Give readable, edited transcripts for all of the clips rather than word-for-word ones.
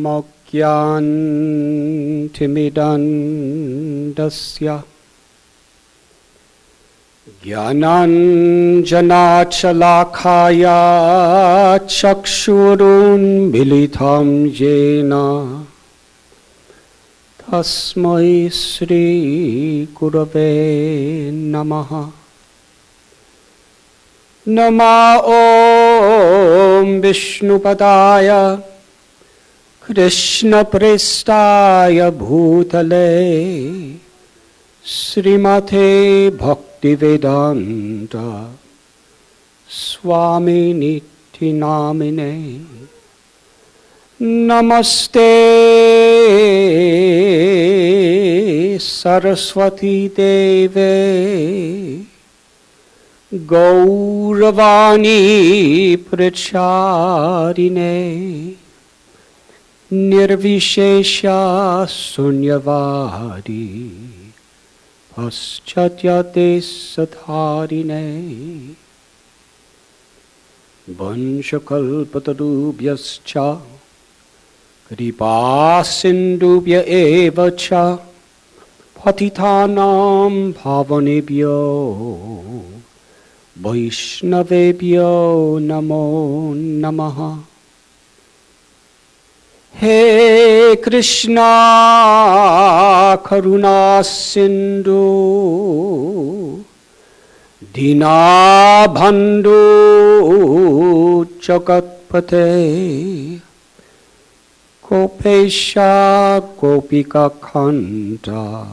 Samogyantimidandasya Jnananjanachalakaya Chakshurun Militam Jena Tasmai Sri Gurave Namaha Nama Om Vishnupadaya Krishna Prestaya Bhutale Srimate Bhaktivedanta Swami Niti Namine Namaste Saraswati Deve Gauravani Pracharine Nirvishesha Sunyavadi Paschatyate Satharine Vanshakalpatarubhyascha Kripasindubhya evacha Patitanam bhavanebhyo Vaishnavebhyo namo namaha He Krishna Karuna Sindhu Dinabandhu Jagatpate Gopesha Gopika Kanta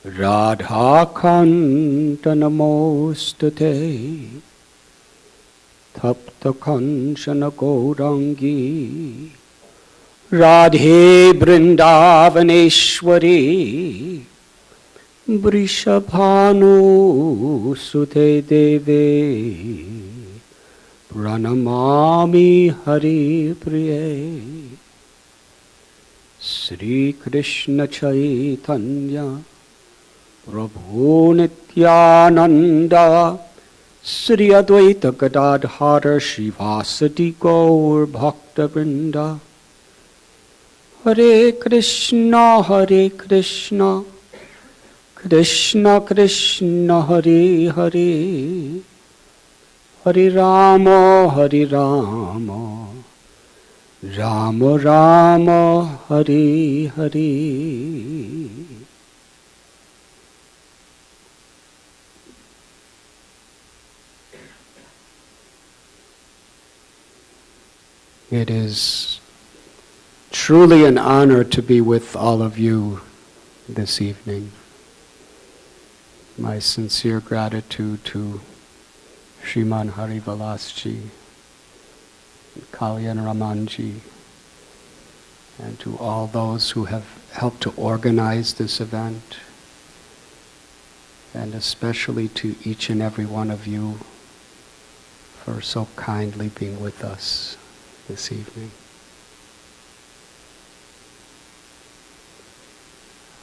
Radha Kanta Namostate Tapta Kanchana Gaurangi Radhe Vrindavaneshwari Vrishabhanu Sute Deve Pranamami Hari Priye Sri Krishna Chaitanya Prabhu Nityananda Sri Advaita Gadadhara Shivasati Gaur Bhakta Vrinda Hare Krishna Krishna Krishna Hare Hare Hare Rama Rama Rama Hare Hare It is truly an honor to be with all of you this evening. My sincere gratitude to Shriman Harivalasji, Kalyan Ramanji, and to all those who have helped to organize this event, and especially to each and every one of you for so kindly being with us this evening.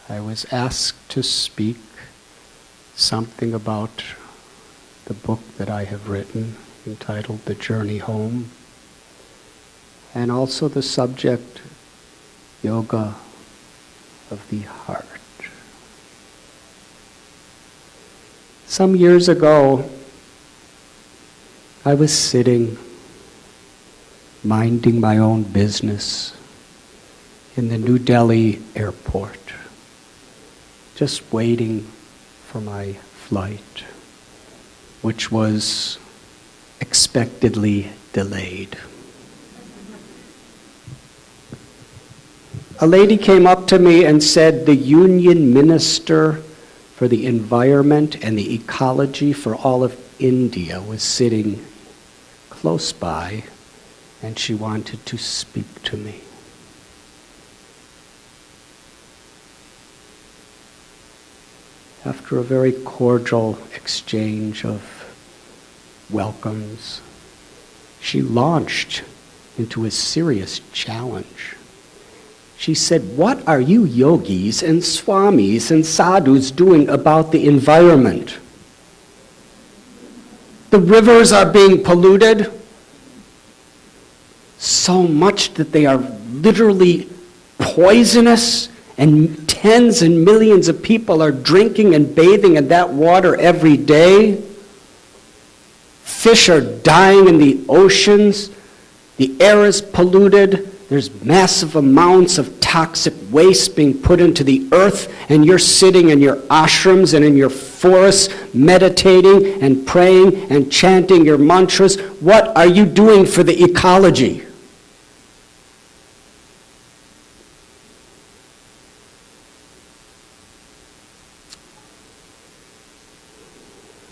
I was asked to speak something about the book that I have written entitled The Journey Home, and also the subject Yoga of the Heart. Some years ago, I was sitting, minding my own business in the New Delhi airport, just waiting for my flight, which was expectedly delayed. A lady came up to me and said the Union Minister for the Environment and the Ecology for all of India was sitting close by, and she wanted to speak to me. After a very cordial exchange of welcomes, she launched into a serious challenge. She said, "What are you yogis and swamis and sadhus doing about the environment? The rivers are being polluted. so much that they are literally poisonous, and tens and millions of people are drinking and bathing in that water every day. Fish are dying in the oceans. The air is polluted. There's massive amounts of toxic waste being put into the earth, and you're sitting in your ashrams and in your forests meditating and praying and chanting your mantras. What are you doing for the ecology?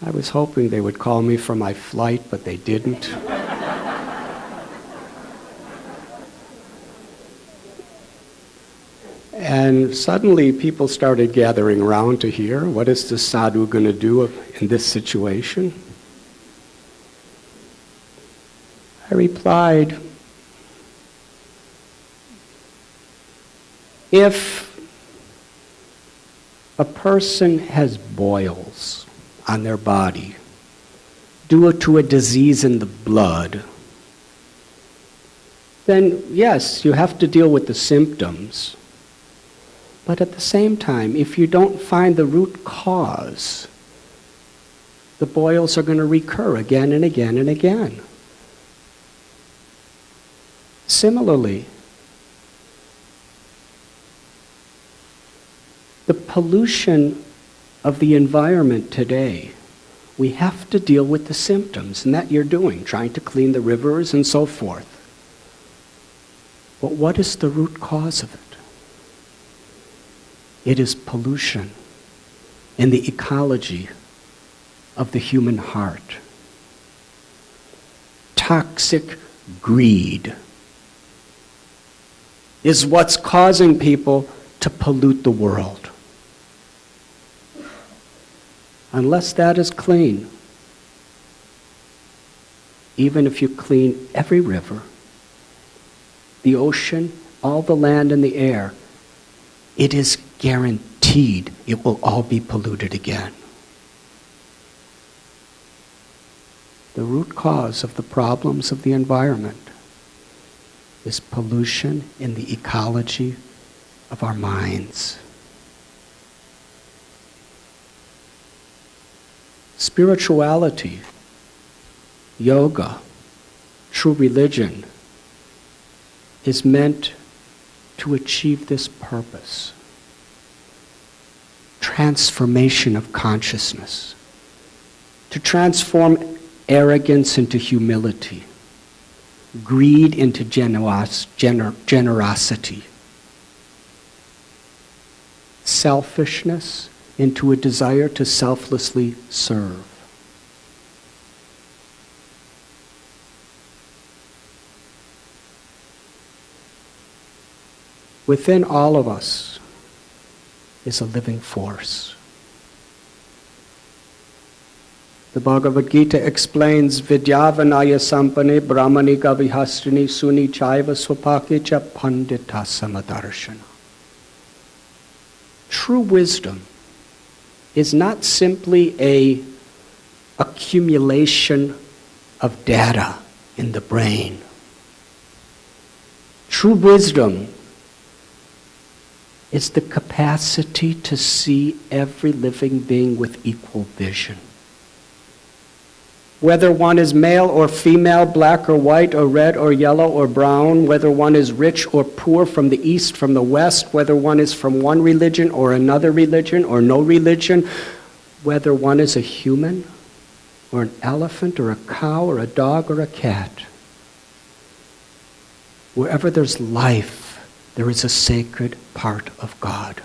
I was hoping they would call me for my flight, but they didn't. And suddenly people started gathering around to hear, what is the sadhu going to do in this situation? I replied, if a person has boils on their body due to a disease in the blood, then yes, you have to deal with the symptoms. But at the same time, if you don't find the root cause, the boils are going to recur again and again and again. Similarly, the pollution of the environment today, we have to deal with the symptoms, and that you're doing, trying to clean the rivers and so forth. But what is the root cause of it? It is pollution in the ecology of the human heart. Toxic greed is what's causing people to pollute the world. Unless that is clean, even if you clean every river, the ocean, all the land and the air, it is guaranteed it will all be polluted again. The root cause of the problems of the environment is pollution in the ecology of our minds. Spirituality, yoga, true religion is meant to achieve this purpose. Transformation of consciousness. To transform arrogance into humility. Greed into generosity. Selfishness into a desire to selflessly serve. Within all of us is a living force. The Bhagavad Gita explains, Vidyavanaya sampane brahmanika vihastrini suni chaiva swapake cha pandita samadarshana. True wisdom is not simply an accumulation of data in the brain. True wisdom is the capacity to see every living being with equal vision. Whether one is male or female, black or white or red or yellow or brown, whether one is rich or poor, from the east, from the west, whether one is from one religion or another religion or no religion, whether one is a human or an elephant or a cow or a dog or a cat. Wherever there's life, there is a sacred part of God.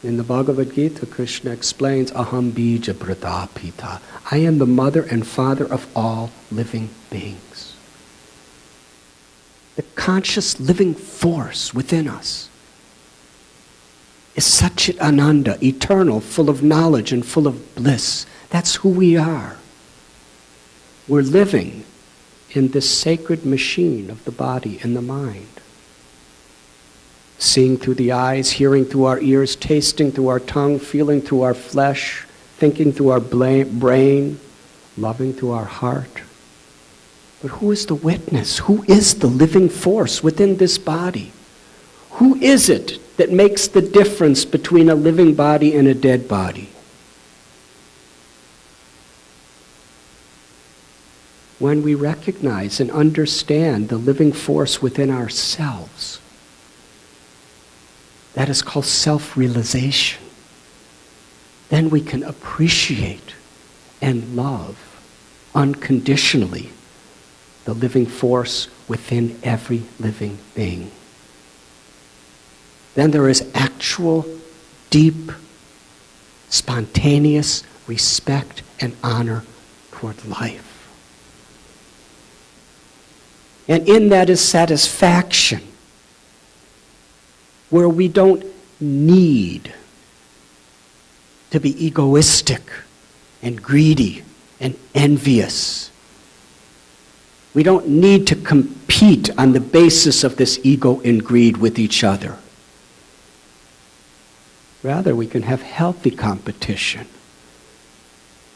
In the Bhagavad Gita, Krishna explains, Aham bija pradapita. I am the mother and father of all living beings. The conscious living force within us is Satchit Ananda, eternal, full of knowledge and full of bliss. That's who we are. We're living in this sacred machine of the body and the mind. Seeing through the eyes, hearing through our ears, tasting through our tongue, feeling through our flesh, thinking through our brain, loving through our heart. But who is the witness? Who is the living force within this body? Who is it that makes the difference between a living body and a dead body? When we recognize and understand the living force within ourselves, that is called self-realization. Then we can appreciate and love unconditionally the living force within every living being. Then there is actual, deep, spontaneous respect and honor toward life. And in that is satisfaction, where we don't need to be egoistic and greedy and envious. We don't need to compete on the basis of this ego and greed with each other. Rather, we can have healthy competition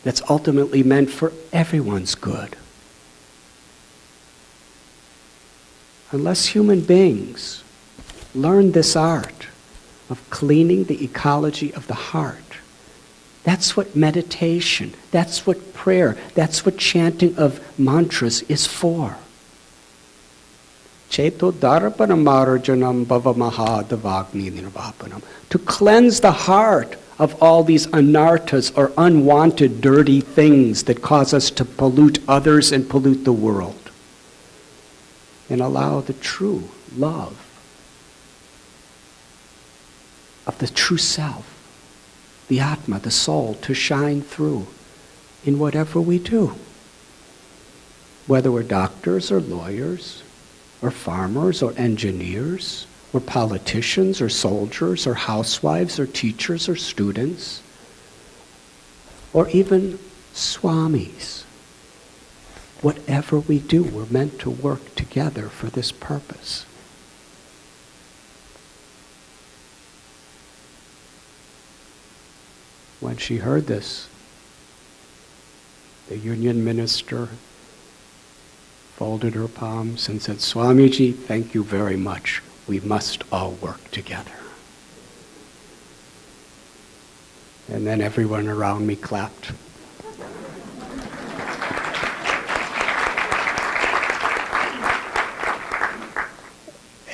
that's ultimately meant for everyone's good. Unless human beings learn this art of cleaning the ecology of the heart, that's what meditation, that's what prayer, that's what chanting of mantras is for. Cheto darpanam marjanam bhavamahadavagni nirvapanam. To cleanse the heart of all these anarthas or unwanted dirty things that cause us to pollute others and pollute the world. And allow the true love of the true self, the Atma, the soul, to shine through in whatever we do. Whether we're doctors or lawyers, or farmers or engineers, or politicians or soldiers or housewives or teachers or students, or even swamis. Whatever we do, we're meant to work together for this purpose. When she heard this, the union minister folded her palms and said, "Swamiji, thank you very much. We must all work together." And then everyone around me clapped.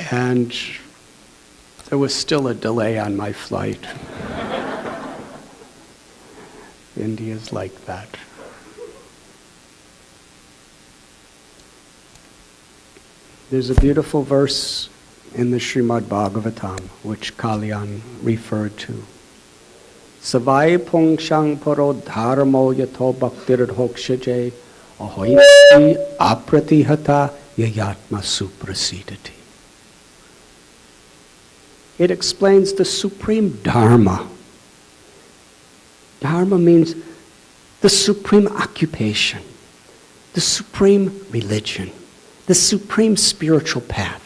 And there was still a delay on my flight. India's like that. There's a beautiful verse in the Srimad Bhagavatam, which Kalyan referred to. Savai pongshang paro dharmo yato bhaktir hokshaje ahointi apratihata yayatma suprasidati. It explains the supreme dharma. Dharma means the supreme occupation, the supreme religion, the supreme spiritual path.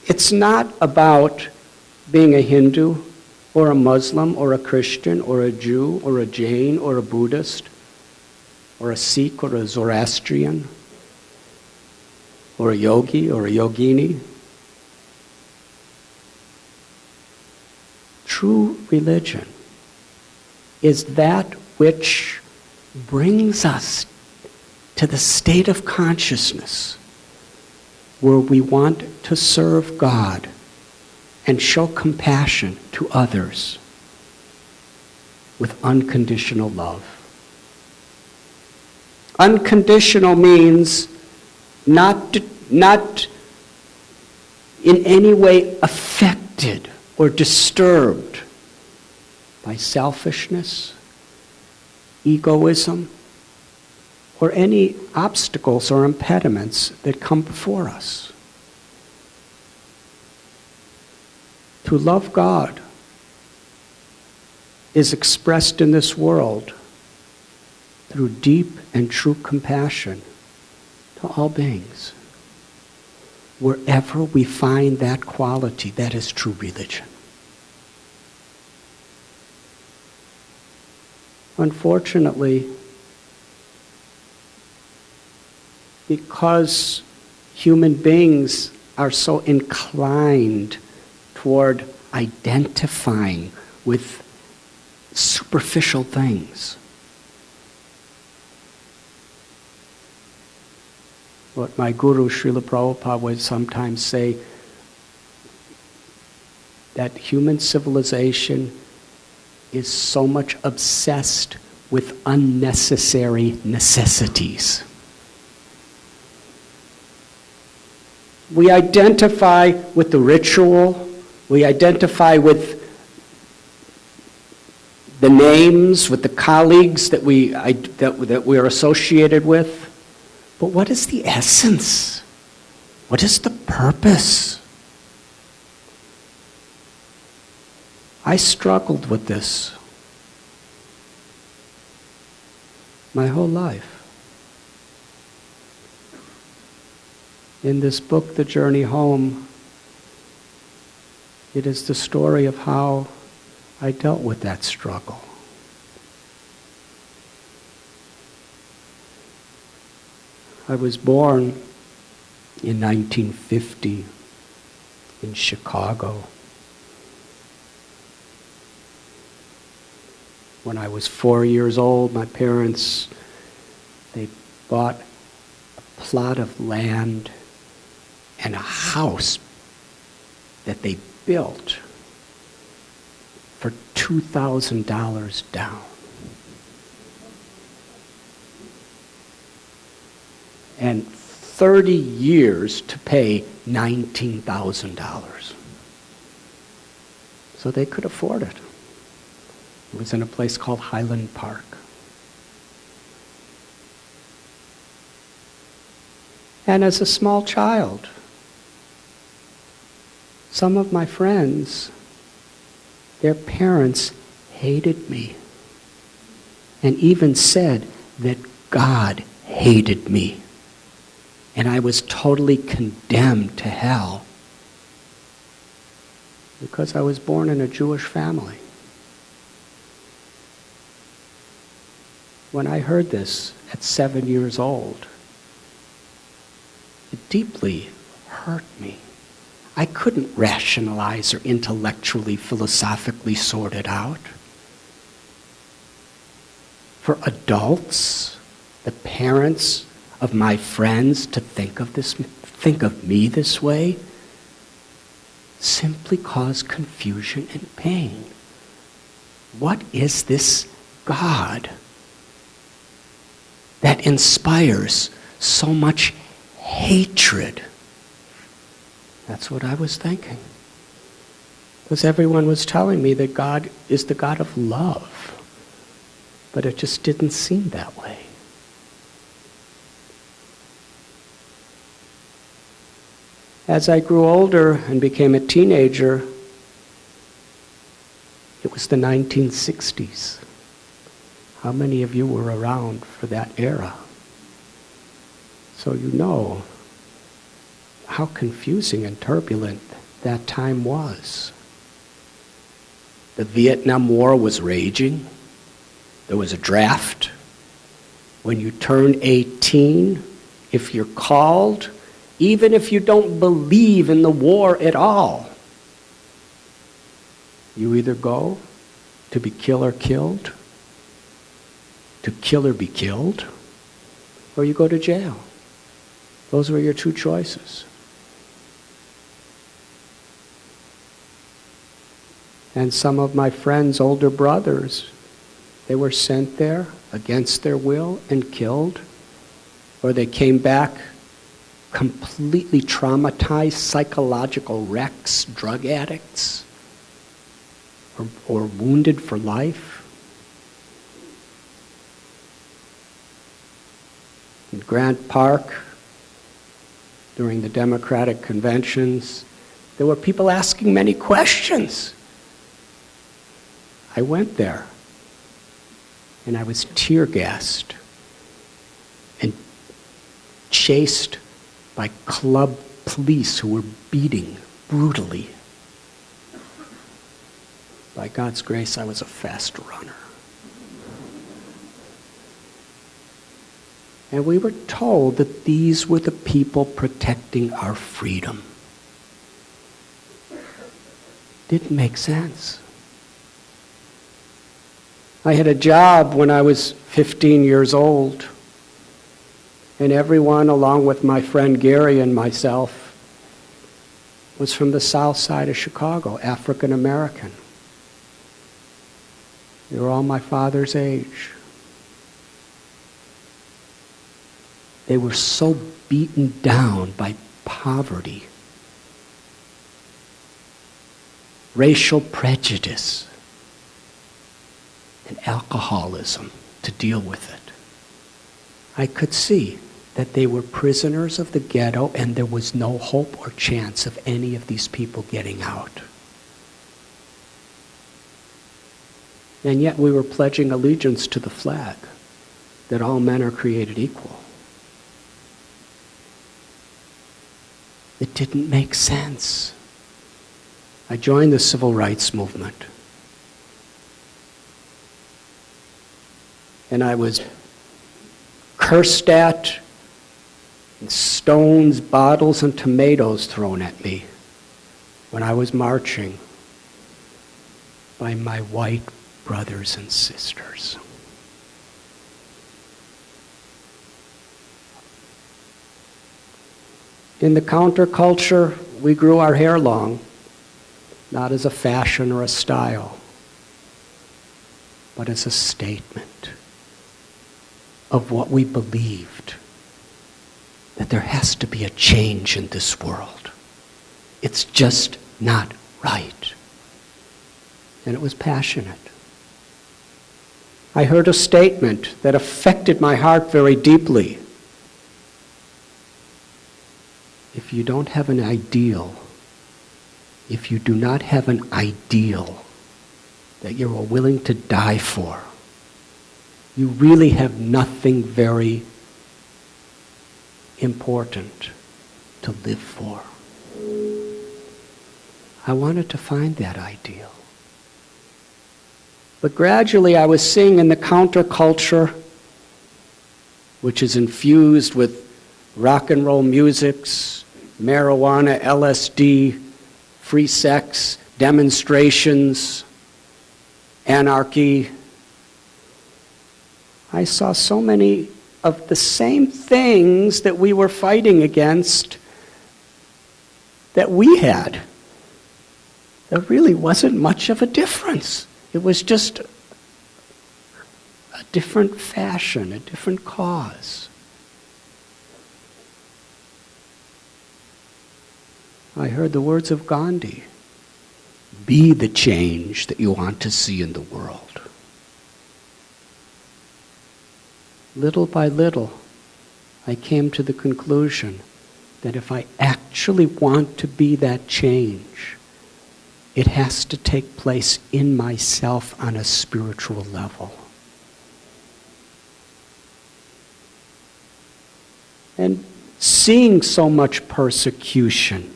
It's not about being a Hindu or a Muslim or a Christian or a Jew or a Jain or a Buddhist or a Sikh or a Zoroastrian or a yogi or a yogini. True religion is that which brings us to the state of consciousness where we want to serve God and show compassion to others with unconditional love. Unconditional means not in any way affected or disturbed by selfishness, egoism, or any obstacles or impediments that come before us. To love God is expressed in this world through deep and true compassion to all beings. Wherever we find that quality, that is true religion. Unfortunately, because human beings are so inclined toward identifying with superficial things. What my guru, Srila Prabhupada, would sometimes say, that human civilization is so much obsessed with unnecessary necessities. We identify with the ritual, we identify with the names, with the colleagues that we are associated with. But what is the essence? What is the purpose? I struggled with this my whole life. In this book, The Journey Home, it is the story of how I dealt with that struggle. I was born in 1950 in Chicago. When I was 4 years old, my parents, they bought a plot of land and a house that they built for $2,000 down. And 30 years to pay $19,000. So they could afford it. It was in a place called Highland Park. And as a small child, some of my friends, their parents hated me and even said that God hated me and I was totally condemned to hell because I was born in a Jewish family. When I heard this at 7 years old, it deeply hurt me. I couldn't rationalize or intellectually, philosophically sort it out. For adults, the parents of my friends, to think of me this way, simply caused confusion and pain. What is this God that inspires so much hatred? That's what I was thinking. Because everyone was telling me that God is the God of love. But it just didn't seem that way. As I grew older and became a teenager, it was the 1960s. How many of you were around for that era? So you know how confusing and turbulent that time was. The Vietnam War was raging. There was a draft. When you turn 18, if you're called, even if you don't believe in the war at all, you either go to be killed or killed, to kill or be killed, or you go to jail. Those were your two choices. And some of my friends' older brothers, they were sent there against their will and killed, or they came back completely traumatized, psychological wrecks, drug addicts, or wounded for life. In Grant Park, during the Democratic conventions, there were people asking many questions. I went there, and I was tear gassed and chased by club police who were beating brutally. By God's grace, I was a fast runner. And we were told that these were the people protecting our freedom. Didn't make sense. I had a job when I was 15 years old, and everyone, along with my friend Gary and myself, was from the south side of Chicago, African American. They were all my father's age. They were so beaten down by poverty, racial prejudice, and alcoholism to deal with it. I could see that they were prisoners of the ghetto and there was no hope or chance of any of these people getting out. And yet we were pledging allegiance to the flag that all men are created equal. It didn't make sense. I joined the civil rights movement. And I was cursed at, and stones, bottles, and tomatoes thrown at me when I was marching by my white brothers and sisters. In the counterculture, we grew our hair long, not as a fashion or a style, but as a statement of what we believed, that there has to be a change in this world. It's just not right. And it was passionate. I heard a statement that affected my heart very deeply. If you don't have an ideal, if you do not have an ideal that you are willing to die for, you really have nothing very important to live for. I wanted to find that ideal. But gradually I was seeing in the counterculture, which is infused with rock and roll musics, marijuana, LSD, free sex, demonstrations, anarchy, I saw so many of the same things that we were fighting against that we had. There really wasn't much of a difference. It was just a different fashion, a different cause. I heard the words of Gandhi, be the change that you want to see in the world. Little by little, I came to the conclusion that if I actually want to be that change, it has to take place in myself on a spiritual level. And seeing so much persecution,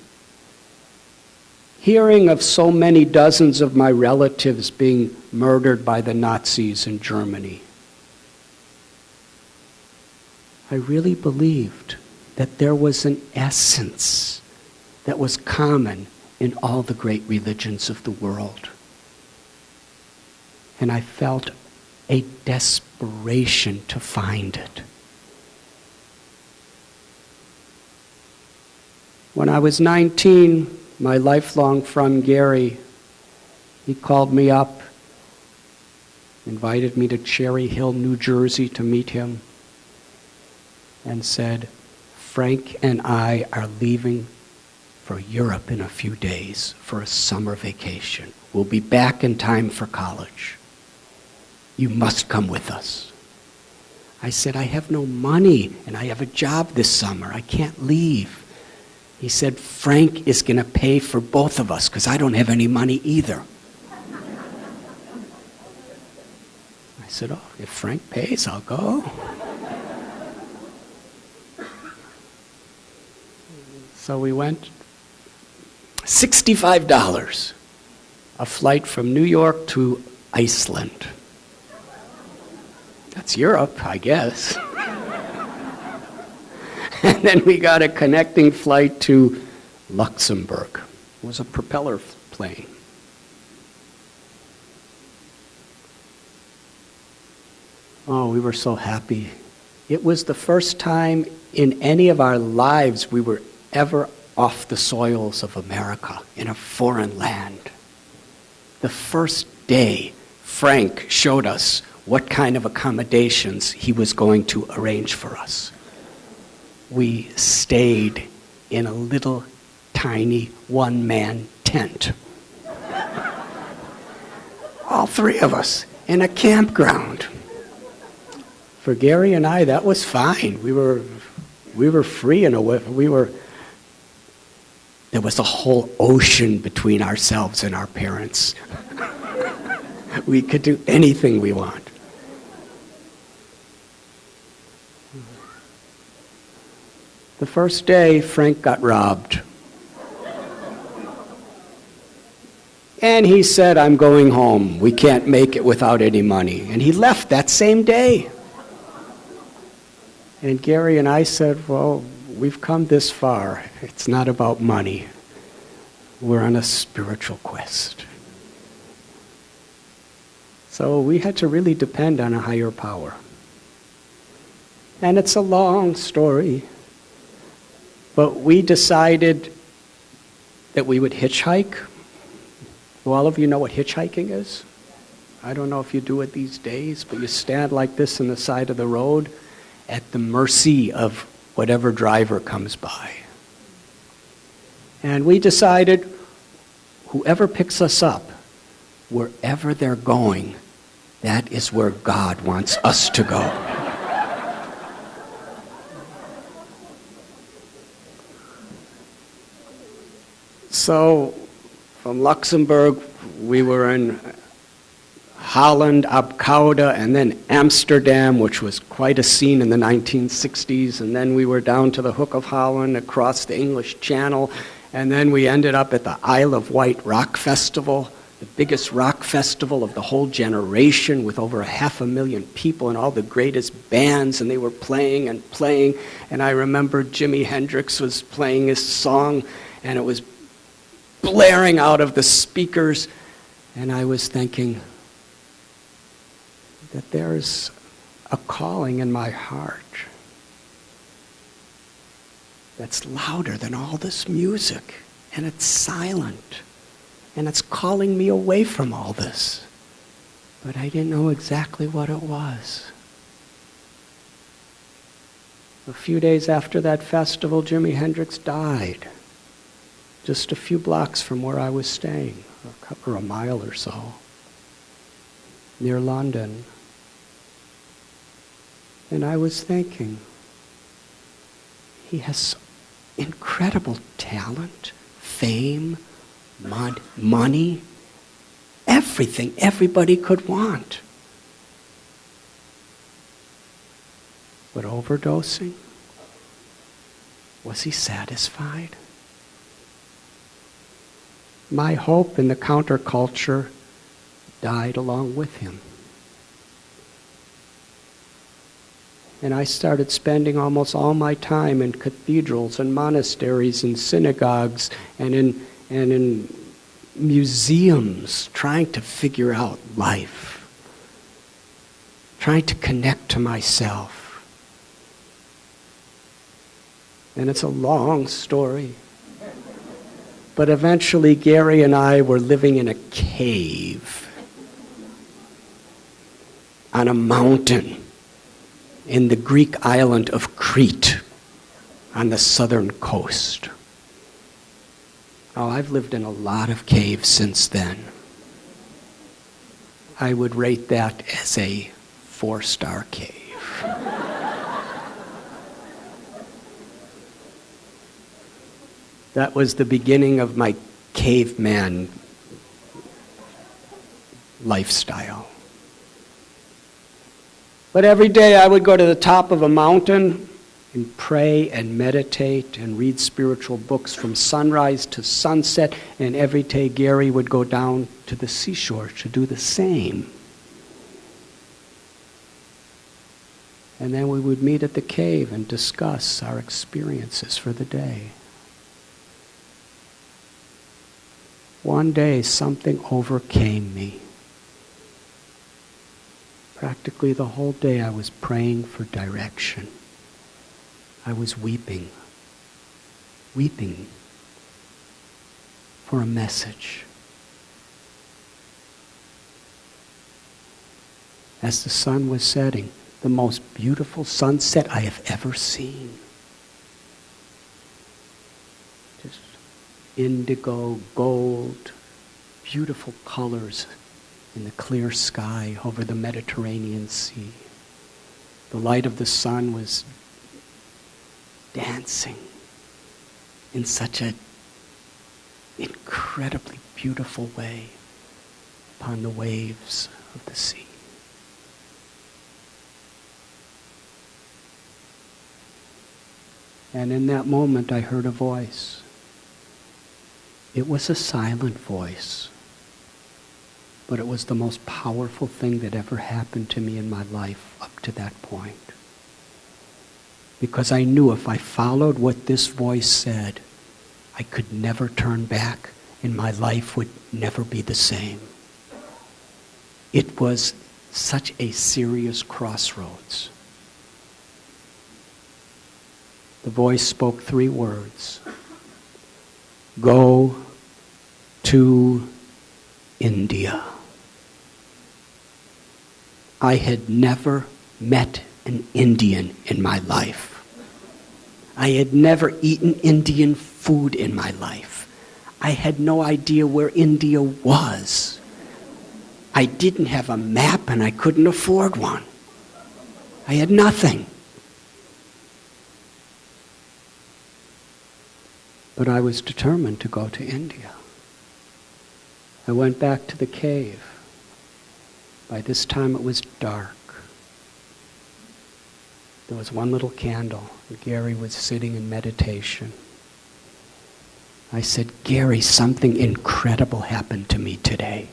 hearing of so many dozens of my relatives being murdered by the Nazis in Germany, I really believed that there was an essence that was common in all the great religions of the world. And I felt a desperation to find it. When I was 19, my lifelong friend Gary, he called me up, invited me to Cherry Hill, New Jersey to meet him, and said, Frank and I are leaving for Europe in a few days for a summer vacation. We'll be back in time for college. You must come with us. I said, I have no money and I have a job this summer. I can't leave. He said, Frank is going to pay for both of us because I don't have any money either. I said, oh, if Frank pays, I'll go. So we went, $65, a flight from New York to Iceland. That's Europe, I guess. And then we got a connecting flight to Luxembourg. It was a propeller plane. Oh, we were so happy. It was the first time in any of our lives we were ever off the soils of America, in a foreign land. The first day, Frank showed us what kind of accommodations he was going to arrange for us. We stayed in a little tiny one-man tent. All three of us in a campground. For Gary and I, that was fine. We were free in a way. There was a whole ocean between ourselves and our parents. We could do anything we want. The first day, Frank got robbed. And he said, "I'm going home. We can't make it without any money." And he left that same day. And Gary and I said, "Well, we've come this far. It's not about money. We're on a spiritual quest." So we had to really depend on a higher power. And it's a long story. But we decided that we would hitchhike. Do all of you know what hitchhiking is? I don't know if you do it these days, but you stand like this on the side of the road at the mercy of whatever driver comes by. And we decided whoever picks us up, wherever they're going, that is where God wants us to go. So, from Luxembourg, we were in Holland, Abcouda, and then Amsterdam, which was quite a scene in the 1960s. And then we were down to the Hook of Holland, across the English Channel. And then we ended up at the Isle of Wight Rock Festival, the biggest rock festival of the whole generation, with over 500,000 people and all the greatest bands. And they were playing and playing. And I remember Jimi Hendrix was playing his song, and it was blaring out of the speakers. And I was thinking that there's a calling in my heart that's louder than all this music, and it's silent, and it's calling me away from all this. But I didn't know exactly what it was. A few days after that festival, Jimi Hendrix died, just a few blocks from where I was staying, or a mile or so, near London. And I was thinking, he has incredible talent, fame, money, everything everybody could want. But overdosing? Was he satisfied? My hope in the counterculture died along with him. And I started spending almost all my time in cathedrals and monasteries and synagogues and in museums, trying to figure out life, trying to connect to myself. And it's a long story. But eventually Gary and I were living in a cave on a mountain in the Greek island of Crete on the southern coast. Oh, I've lived in a lot of caves since then. I would rate that as a 4-star cave. That was the beginning of my caveman lifestyle. But every day I would go to the top of a mountain and pray and meditate and read spiritual books from sunrise to sunset. And every day Gary would go down to the seashore to do the same. And then we would meet at the cave and discuss our experiences for the day. One day, something overcame me. Practically the whole day I was praying for direction. I was weeping for a message. As the sun was setting, the most beautiful sunset I have ever seen. Just indigo, gold, beautiful colors in the clear sky over the Mediterranean Sea. The light of the sun was dancing in such an incredibly beautiful way upon the waves of the sea. And in that moment I heard a voice. It was a silent voice, but it was the most powerful thing that ever happened to me in my life up to that point. Because I knew if I followed what this voice said, I could never turn back and my life would never be the same. It was such a serious crossroads. The voice spoke 3 words. Go to India. I had never met an Indian in my life. I had never eaten Indian food in my life. I had no idea where India was. I didn't have a map and I couldn't afford one. I had nothing. But I was determined to go to India. I went back to the cave. By this time it was dark. There was one little candle. Gary was sitting in meditation. I said, Gary, something incredible happened to me today.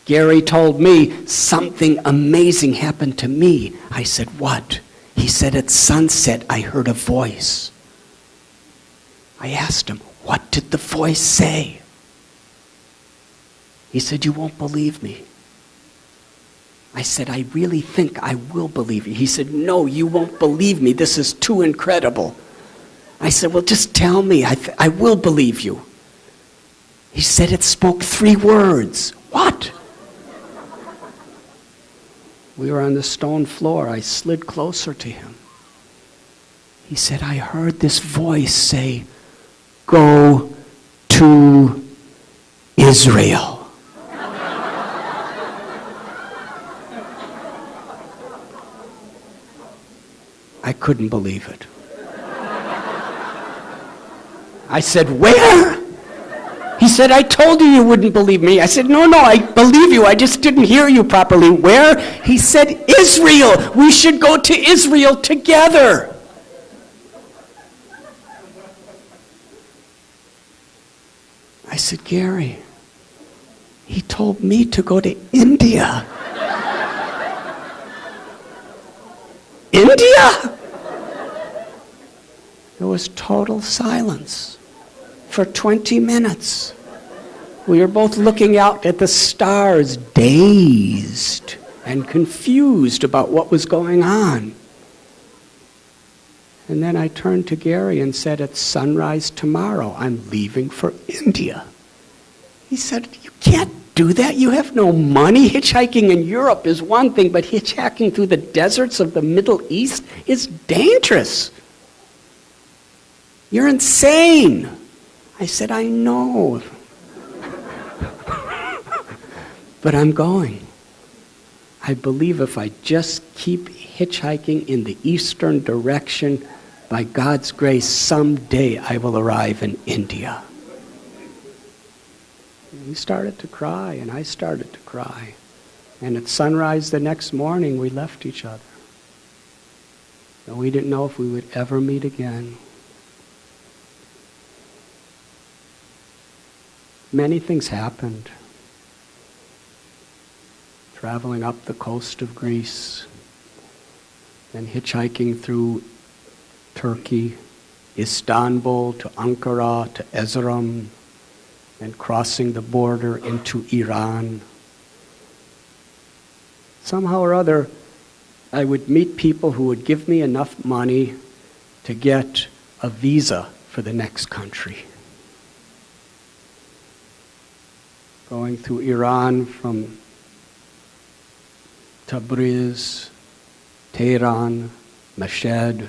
Gary told me something amazing happened to me. I said, what? He said, at sunset I heard a voice. I asked him, what did the voice say? He said, you won't believe me. I said, I really think I will believe you. He said, no, you won't believe me. This is too incredible. I said, well, just tell me. I will believe you. He said, it spoke 3 words. What? We were on the stone floor. I slid closer to him. He said, I heard this voice say, go to Israel. I couldn't believe it. I said, where? He said, I told you wouldn't believe me. I said, no, I believe you. I just didn't hear you properly. Where? He said, Israel. We should go to Israel together. I said, Gary, he told me to go to India. India? There was total silence for 20 minutes. We were both looking out at the stars, dazed and confused about what was going on. And then I turned to Gary and said, at sunrise tomorrow, I'm leaving for India. He said, you can't do that. You have no money. Hitchhiking in Europe is one thing, but hitchhiking through the deserts of the Middle East is dangerous. You're insane. I said, I know. But I'm going. I believe if I just keep hitchhiking in the eastern direction, by God's grace, someday I will arrive in India. He started to cry, and I started to cry. And at sunrise the next morning, we left each other. And we didn't know if we would ever meet again. Many things happened. Traveling up the coast of Greece, and hitchhiking through Turkey, Istanbul to Ankara to Erzurum, and crossing the border into Iran. Somehow or other, I would meet people who would give me enough money to get a visa for the next country. Going through Iran from Tabriz, Tehran, Mashhad.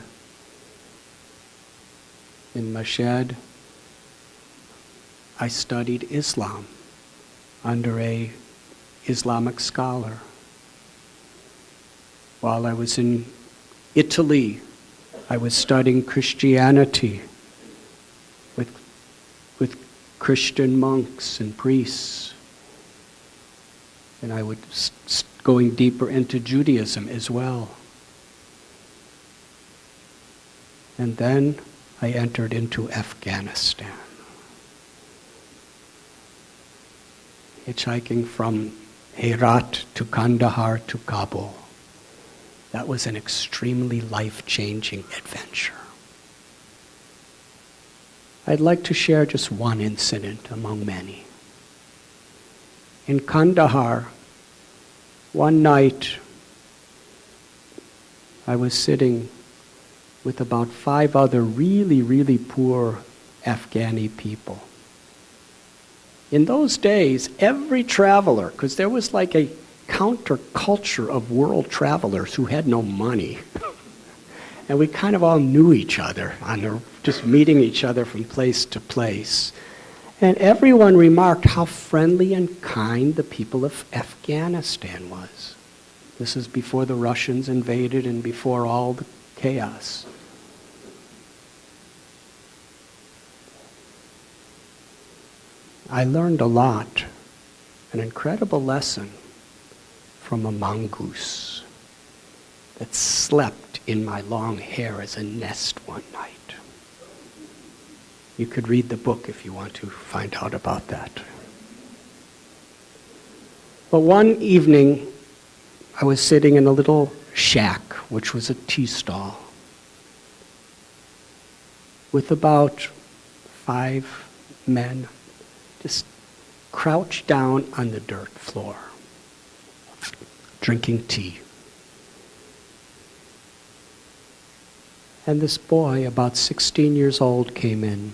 In Mashhad, I studied Islam under an Islamic scholar. While I was in Italy, I was studying Christianity with Christian monks and priests. And I would going deeper into Judaism as well. And then I entered into Afghanistan. Hitchhiking from Herat to Kandahar to Kabul. That was an extremely life-changing adventure. I'd like to share just one incident among many. In Kandahar, one night, I was sitting with about 5 other really, really poor Afghani people. In those days, every traveler, because there was like a counterculture of world travelers who had no money. And we kind of all knew each other, just meeting each other from place to place. And everyone remarked how friendly and kind the people of Afghanistan was. This is before the Russians invaded and before all the chaos. I learned a lot, an incredible lesson from a mongoose that slept in my long hair as a nest one night. You could read the book if you want to find out about that. But one evening, I was sitting in a little shack, which was a tea stall, with about 5 men just crouched down on the dirt floor, drinking tea. And this boy, about 16 years old, came in.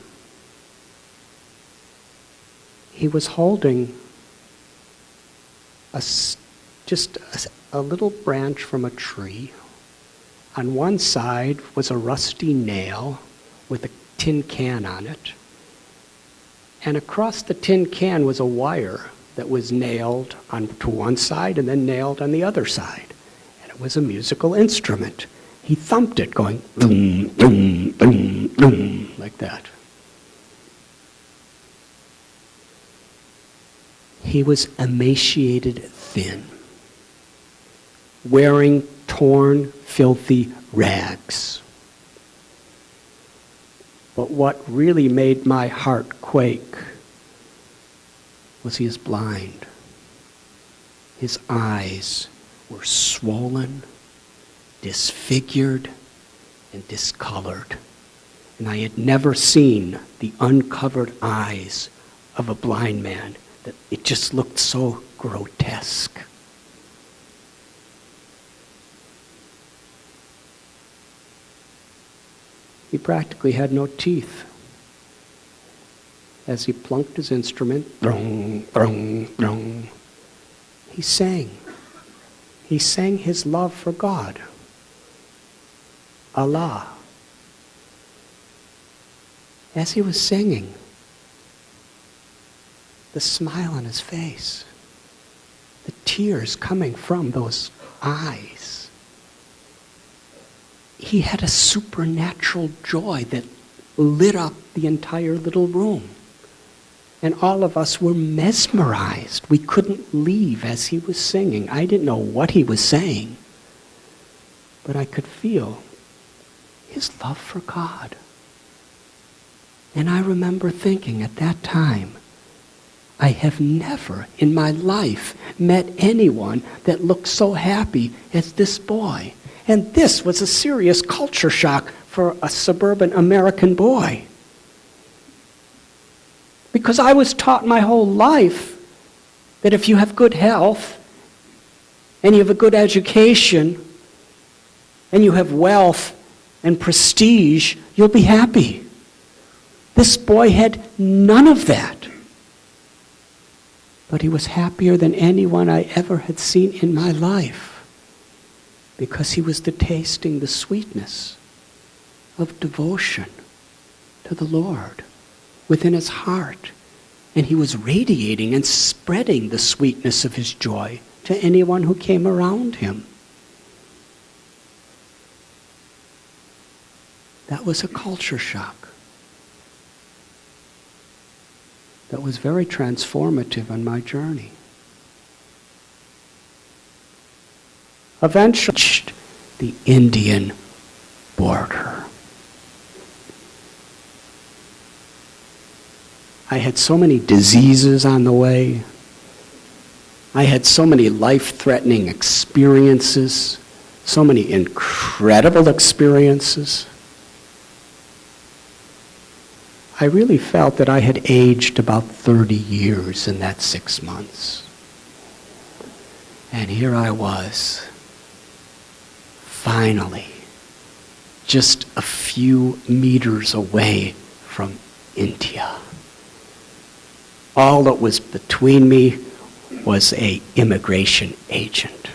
He was holding just a little branch from a tree. On one side was a rusty nail with a tin can on it. And across the tin can was a wire that was nailed onto one side and then nailed on the other side. And it was a musical instrument. He thumped it, going boom, boom, boom, boom, like that. He was emaciated thin, wearing torn, filthy rags. But what really made my heart quake was he was blind. His eyes were swollen, disfigured, and discolored. And I had never seen the uncovered eyes of a blind man. That it just looked so grotesque. He practically had no teeth. As he plunked his instrument, drong, drong, drong, he sang. He sang his love for God, Allah. As he was singing, the smile on his face, the tears coming from those eyes. He had a supernatural joy that lit up the entire little room. And all of us were mesmerized. We couldn't leave as he was singing. I didn't know what he was saying, but I could feel his love for God. And I remember thinking at that time, I have never in my life met anyone that looked so happy as this boy. And this was a serious culture shock for a suburban American boy. Because I was taught my whole life that if you have good health, and you have a good education, and you have wealth and prestige, you'll be happy. This boy had none of that. But he was happier than anyone I ever had seen in my life, because he was tasting the sweetness of devotion to the Lord within his heart. And he was radiating and spreading the sweetness of his joy to anyone who came around him. That was a culture shock. That was very transformative on my journey. Eventually, the Indian border. I had so many diseases on the way. I had so many life-threatening experiences, so many incredible experiences. I really felt that I had aged about 30 years in that 6 months. And here I was, finally, just a few meters away from India. All that was between me was an immigration agent.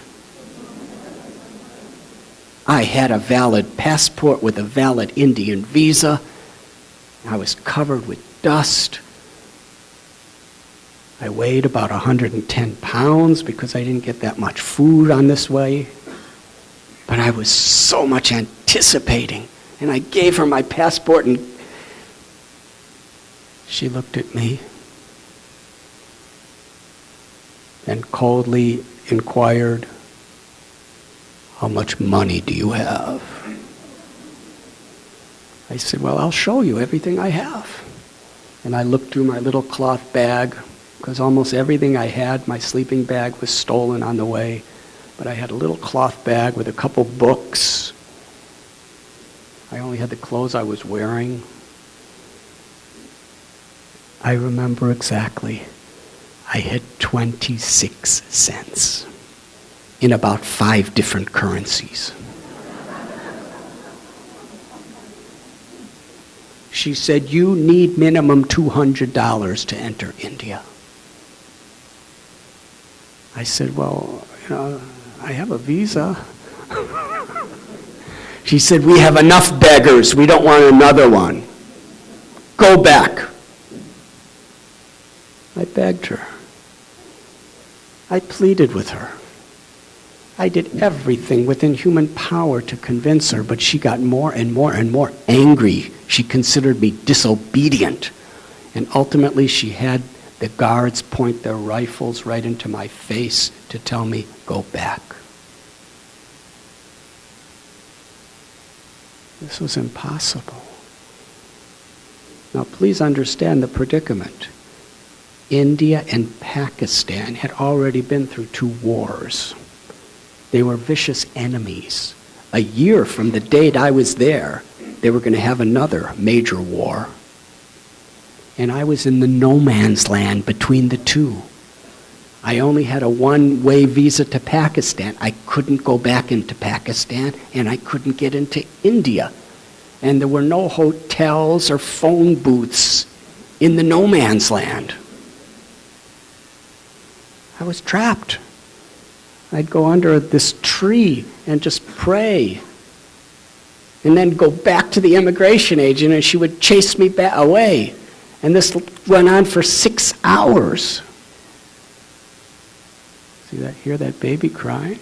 I had a valid passport with a valid Indian visa. I was covered with dust. I weighed about 110 pounds because I didn't get that much food on this way. But I was so much anticipating. And I gave her my passport, and she looked at me and coldly inquired, "How much money do you have?" I said, "Well, I'll show you everything I have." And I looked through my little cloth bag, because almost everything I had, my sleeping bag was stolen on the way. But I had a little cloth bag with a couple books. I only had the clothes I was wearing. I remember exactly. I had 26 cents in about 5 different currencies. She said, "You need minimum $200 to enter India." I said, "Well, I have a visa." She said, "We have enough beggars. We don't want another one. Go back." I begged her. I pleaded with her. I did everything within human power to convince her, but she got more and more and more angry. She considered me disobedient. And ultimately she had the guards point their rifles right into my face to tell me, "Go back." This was impossible. Now please understand the predicament. India and Pakistan had already been through 2 wars. They were vicious enemies. A year from the date I was there, they were going to have another major war. And I was in the no man's land between the two. I only had a one-way visa to Pakistan. I couldn't go back into Pakistan, and I couldn't get into India. And there were no hotels or phone booths in the no man's land. I was trapped. I'd go under this tree and just pray, and then go back to the immigration agent, and she would chase me away. And this went on for 6 hours. See that? Hear that baby crying?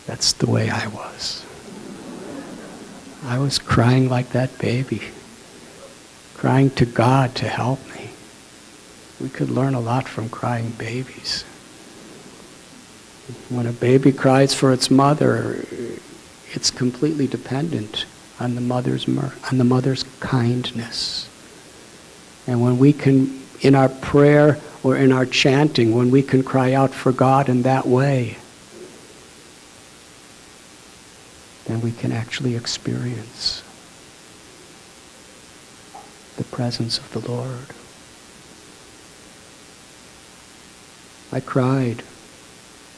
That's the way I was. I was crying like that baby, crying to God to help me. We could learn a lot from crying babies. When a baby cries for its mother, it's completely dependent on the mother's kindness. And when we can, in our prayer or in our chanting, when we can cry out for God in that way, then we can actually experience the presence of the Lord. I cried,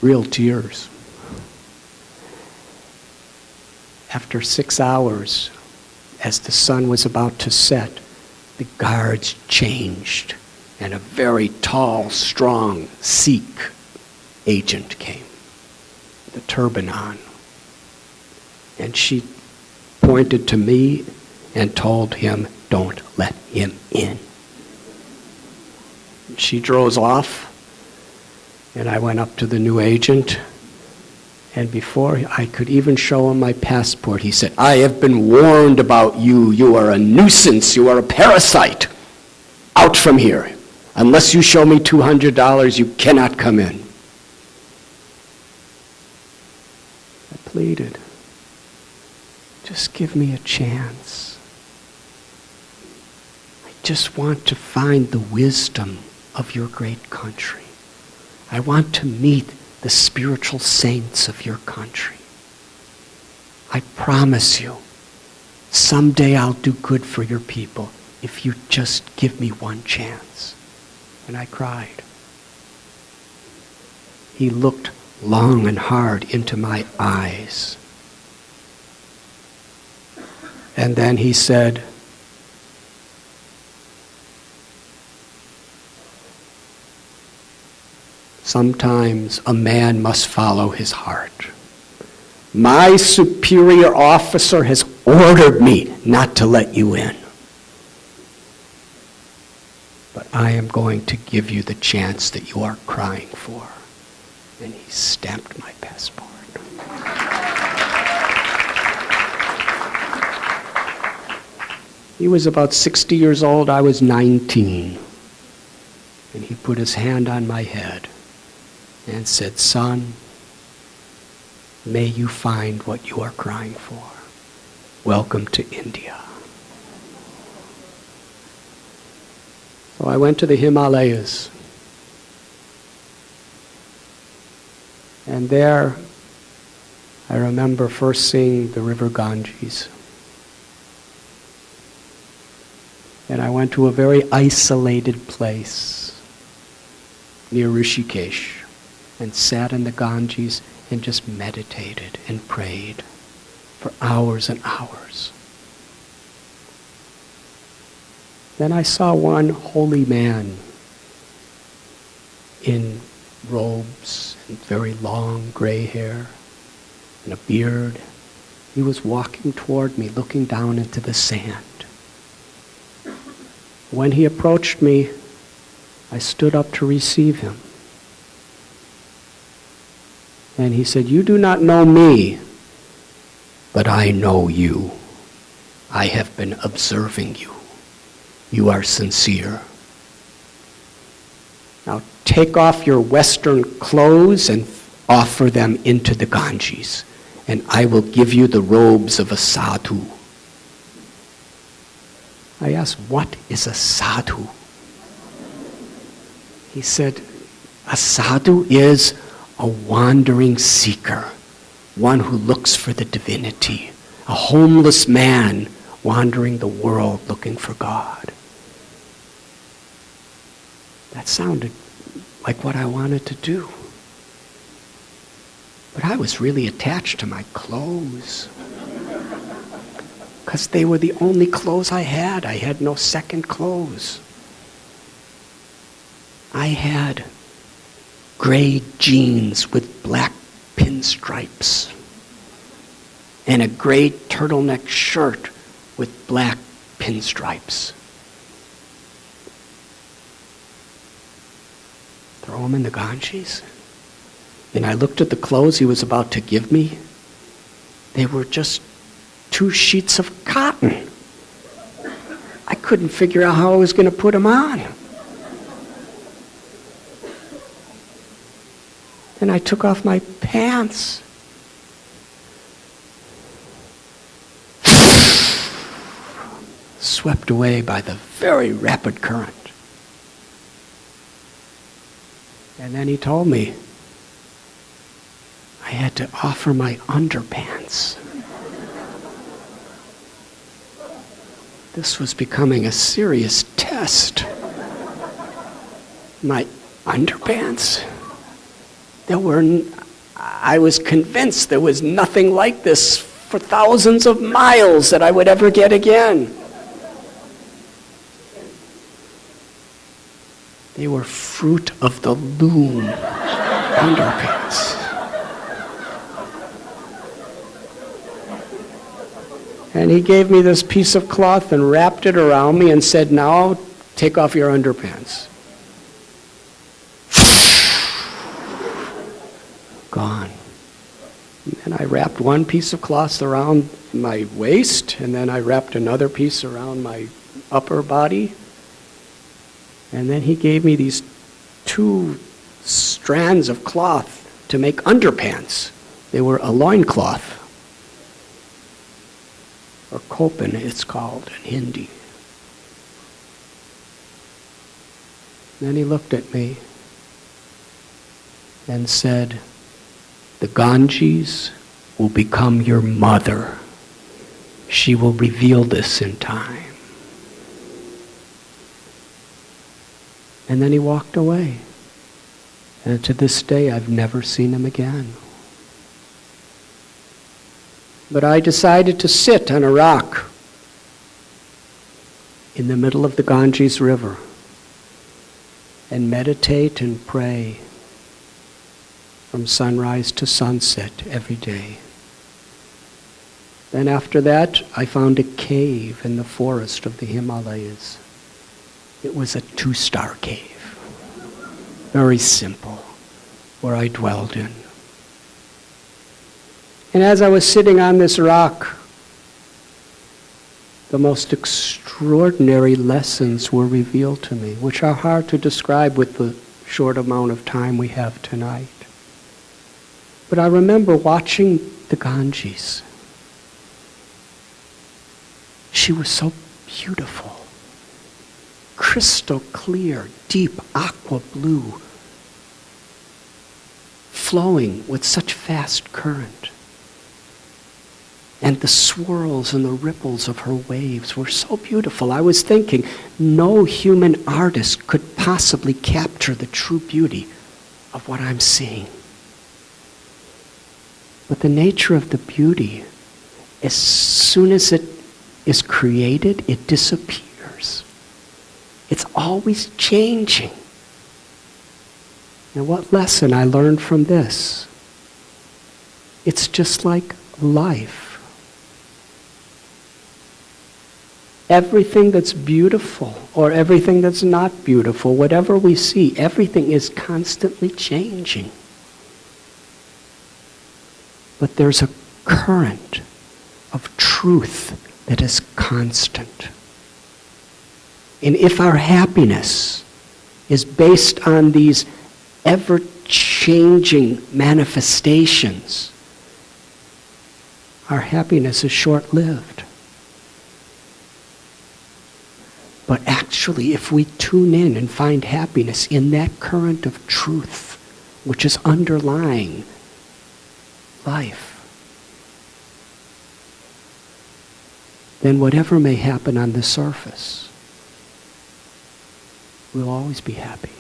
real tears. After 6 hours, as the sun was about to set, the guards changed, and a very tall, strong Sikh agent came, with a turban on. And she pointed to me and told him, "Don't let him in." She drove off, and I went up to the new agent, and before I could even show him my passport, he said, "I have been warned about you. You are a nuisance. You are a parasite. Out from here. Unless you show me $200, you cannot come in." I pleaded, just give me a chance. I just want to find the wisdom of your great country. I want to meet the spiritual saints of your country. I promise you, someday I'll do good for your people if you just give me one chance. And I cried. He looked long and hard into my eyes. And then he said, "Sometimes a man must follow his heart. My superior officer has ordered me not to let you in. But I am going to give you the chance that you are crying for." And he stamped my passport. He was about 60 years old. I was 19. And he put his hand on my head and said, "Son, may you find what you are crying for. Welcome to India." So I went to the Himalayas. And there, I remember first seeing the river Ganges. And I went to a very isolated place near Rishikesh and sat in the Ganges and just meditated and prayed for hours and hours. Then I saw one holy man in robes and very long gray hair and a beard. He was walking toward me, looking down into the sand. When he approached me, I stood up to receive him. And he said, "You do not know me, but I know you. I have been observing you. You are sincere. Now take off your Western clothes and offer them into the Ganges, and I will give you the robes of a sadhu." I asked, "What is a sadhu?" He said, "A sadhu is a wandering seeker, one who looks for the divinity, a homeless man wandering the world looking for God." That sounded like what I wanted to do. But I was really attached to my clothes, because they were the only clothes I had. I had no second clothes. I had gray jeans with black pinstripes and a gray turtleneck shirt with black pinstripes. Throw them in the Ganges? And I looked at the clothes he was about to give me. They were just 2 sheets of cotton. I couldn't figure out how I was going to put them on. And I took off my pants. Swept away by the very rapid current. And then he told me I had to offer my underpants. this was becoming a serious test. My underpants, I was convinced there was nothing like this for thousands of miles that I would ever get again. They were fruit of the loom underpants. And he gave me this piece of cloth and wrapped it around me and said, now take off your underpants. Gone. And then I wrapped one piece of cloth around my waist, and then I wrapped another piece around my upper body. And then he gave me these 2 strands of cloth to make underpants. They were a loincloth, or kopan it's called in Hindi. Then he looked at me and said, the Ganges will become your mother. She will reveal this in time. And then he walked away. And to this day, I've never seen him again. But I decided to sit on a rock in the middle of the Ganges River and meditate and pray from sunrise to sunset every day. Then after that, I found a cave in the forest of the Himalayas. It was a 2-star cave, very simple, where I dwelled in. And as I was sitting on this rock, the most extraordinary lessons were revealed to me, which are hard to describe with the short amount of time we have tonight. But I remember watching the Ganges. She was so beautiful, crystal clear, deep aqua blue, flowing with such fast current. And the swirls and the ripples of her waves were so beautiful. I was thinking, no human artist could possibly capture the true beauty of what I'm seeing. But the nature of the beauty, as soon as it is created, it disappears. It's always changing. Now, what lesson I learned from this? It's just like life. Everything that's beautiful or everything that's not beautiful, whatever we see, everything is constantly changing. But there's a current of truth that is constant. And if our happiness is based on these ever-changing manifestations, our happiness is short-lived. But actually, if we tune in and find happiness in that current of truth, which is underlying life, then whatever may happen on the surface, we'll always be happy.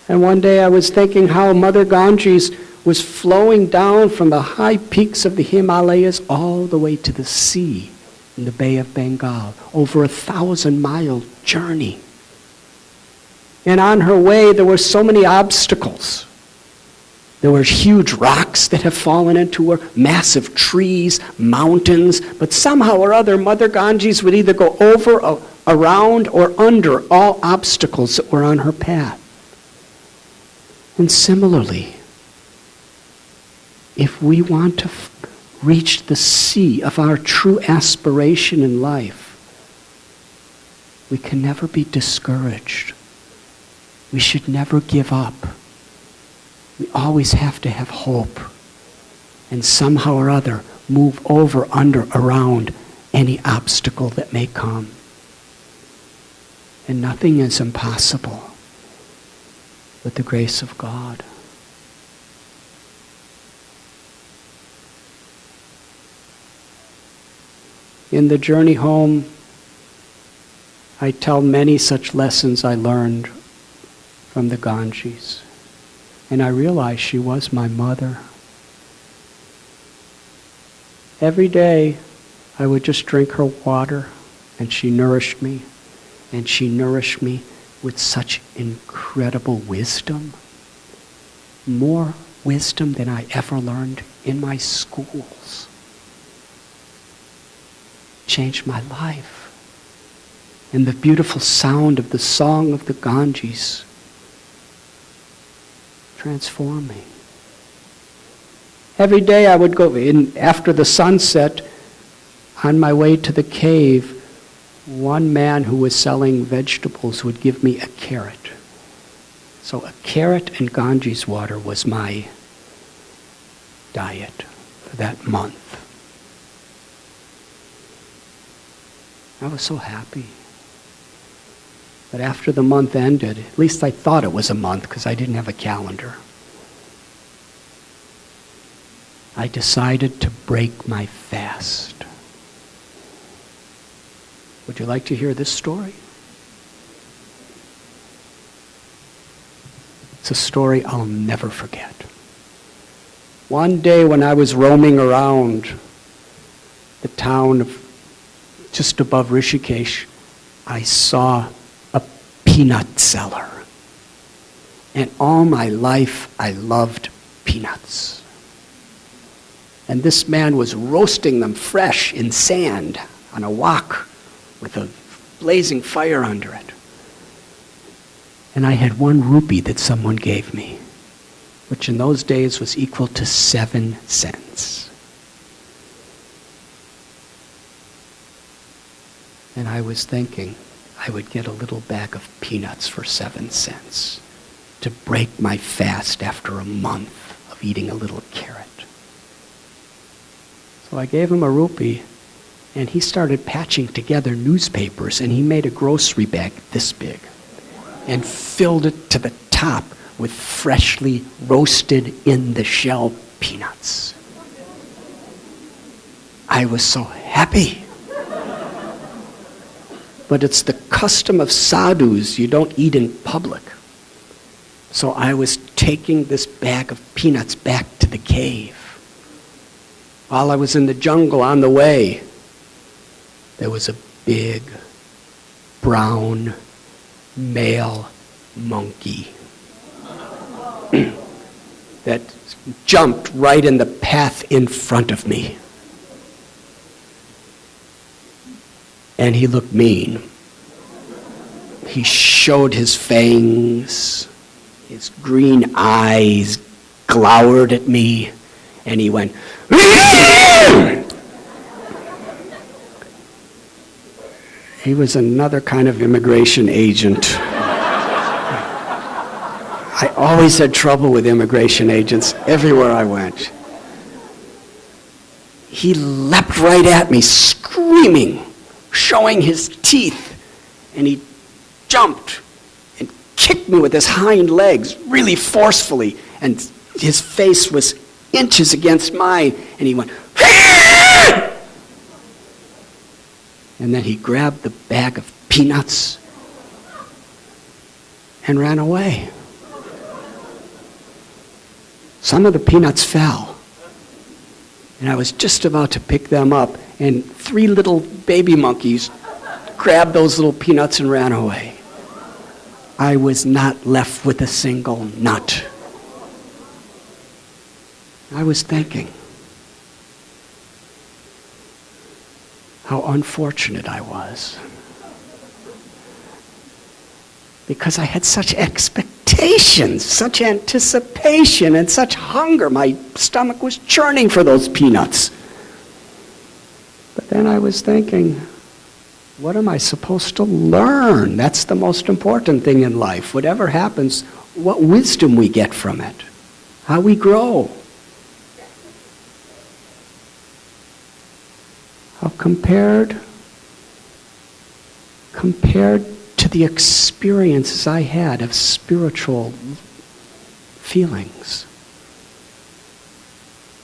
And one day I was thinking how Mother Ganges was flowing down from the high peaks of the Himalayas all the way to the sea in the Bay of Bengal, over 1,000-mile journey. And on her way, there were so many obstacles. There were huge rocks that have fallen into her, massive trees, mountains, but somehow or other, Mother Ganges would either go over, around, or under all obstacles that were on her path. And similarly, if we want to reach the sea of our true aspiration in life, we can never be discouraged. We should never give up. We always have to have hope and somehow or other move over, under, around any obstacle that may come. And nothing is impossible with the grace of God. In the journey home, I tell many such lessons I learned from the Ganges. And I realized she was my mother. Every day, I would just drink her water, and she nourished me. And she nourished me with such incredible wisdom. More wisdom than I ever learned in my schools. Changed my life. And the beautiful sound of the song of the Ganges transformed me. Every day I would go in after the sunset, on my way to the cave, one man who was selling vegetables would give me a carrot. So a carrot and Ganges water was my diet for that month. I was so happy. But after the month ended, at least I thought it was a month because I didn't have a calendar, I decided to break my fast. Would you like to hear this story? It's a story I'll never forget. One day when I was roaming around the town of just above Rishikesh, I saw a peanut seller. And all my life I loved peanuts. And this man was roasting them fresh in sand on a wok with a blazing fire under it. And I had 1 rupee that someone gave me, which in those days was equal to 7 cents. And I was thinking I would get a little bag of peanuts for 7 cents to break my fast after a month of eating a little carrot. So I gave him a rupee, and he started patching together newspapers, and he made a grocery bag this big and filled it to the top with freshly roasted in the shell peanuts. I was so happy. But it's the custom of sadhus, you don't eat in public. So I was taking this bag of peanuts back to the cave. While I was in the jungle on the way, there was a big, brown, male monkey that jumped right in the path in front of me. And he looked mean. He showed his fangs, his green eyes glowered at me, and he went, he was another kind of immigration agent. I always had trouble with immigration agents everywhere I went. He leapt right at me, screaming, showing his teeth, and he jumped and kicked me with his hind legs really forcefully, and his face was inches against mine, and he went, and then he grabbed the bag of peanuts and ran away. Some of the peanuts fell, and I was just about to pick them up, and 3 little baby monkeys grabbed those little peanuts and ran away. I was not left with a single nut. I was thinking how unfortunate I was. Because I had such expectations, such anticipation, and such hunger. My stomach was churning for those peanuts. But then I was thinking, what am I supposed to learn? That's the most important thing in life. Whatever happens, what wisdom we get from it, how we grow. How compared to the experiences I had of spiritual feelings,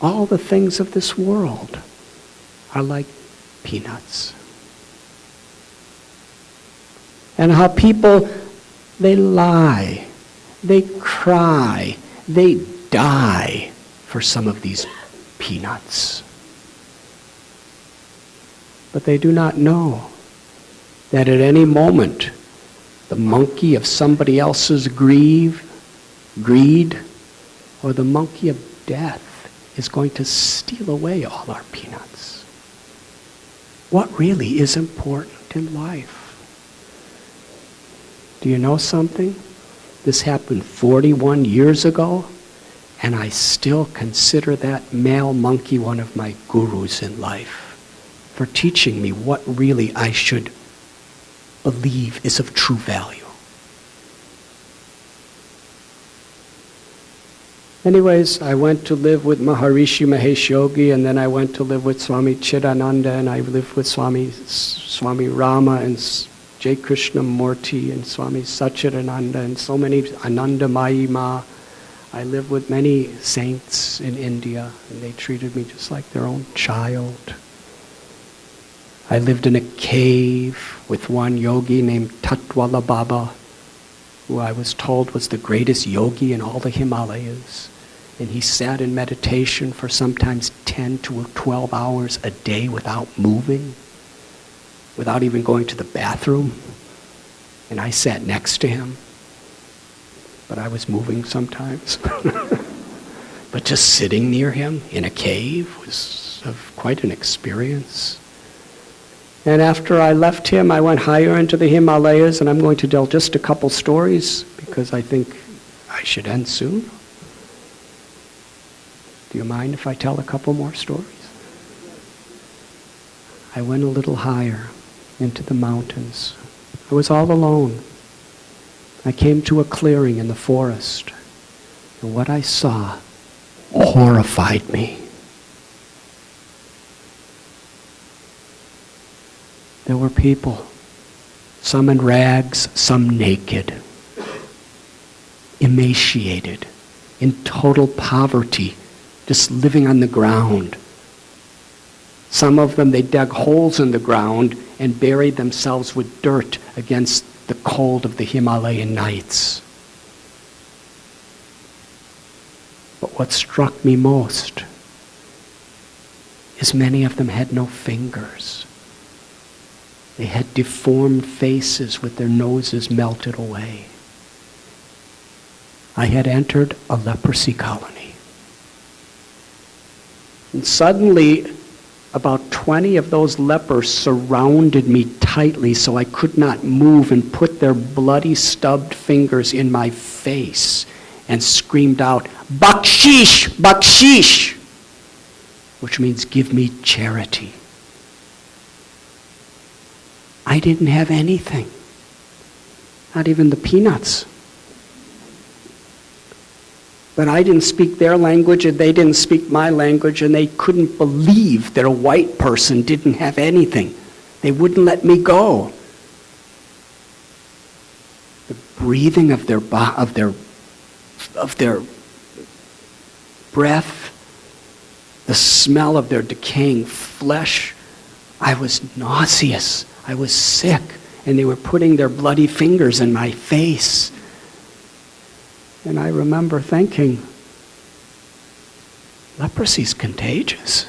all the things of this world are like peanuts. And how people, they lie, they cry, they die for some of these peanuts. But they do not know that at any moment, the monkey of somebody else's greed, or the monkey of death is going to steal away all our peanuts. What really is important in life? Do you know something? This happened 41 years ago, and I still consider that male monkey one of my gurus in life for teaching me what really I should believe is of true value. Anyways, I went to live with Maharishi Mahesh Yogi, and then I went to live with Swami Chidananda, and I lived with Swami Rama and Jai Krishnamurti and Swami Satchidananda and so many, Ananda Mayima. I lived with many saints in India, and they treated me just like their own child. I lived in a cave with one yogi named Tatwala Baba, who I was told was the greatest yogi in all the Himalayas. And he sat in meditation for sometimes 10 to 12 hours a day without moving, without even going to the bathroom. And I sat next to him, but I was moving sometimes. But just sitting near him in a cave was quite an experience. And after I left him, I went higher into the Himalayas, and I'm going to tell just a couple stories because I think I should end soon. Do you mind if I tell a couple more stories? I went a little higher into the mountains. I was all alone. I came to a clearing in the forest, and what I saw horrified me. There were people, some in rags, some naked, emaciated, in total poverty, just living on the ground. Some of them, they dug holes in the ground and buried themselves with dirt against the cold of the Himalayan nights. But what struck me most is many of them had no fingers. They had deformed faces with their noses melted away. I had entered a leprosy colony. And suddenly, about 20 of those lepers surrounded me tightly so I could not move and put their bloody stubbed fingers in my face and screamed out, "Bakshish! Bakshish!" which means give me charity. I didn't have anything, not even the peanuts. But I didn't speak their language, and they didn't speak my language, and they couldn't believe that a white person didn't have anything. They wouldn't let me go. The breathing of their breath, the smell of their decaying flesh. I was nauseous. I was sick, and they were putting their bloody fingers in my face. And I remember thinking, leprosy's contagious.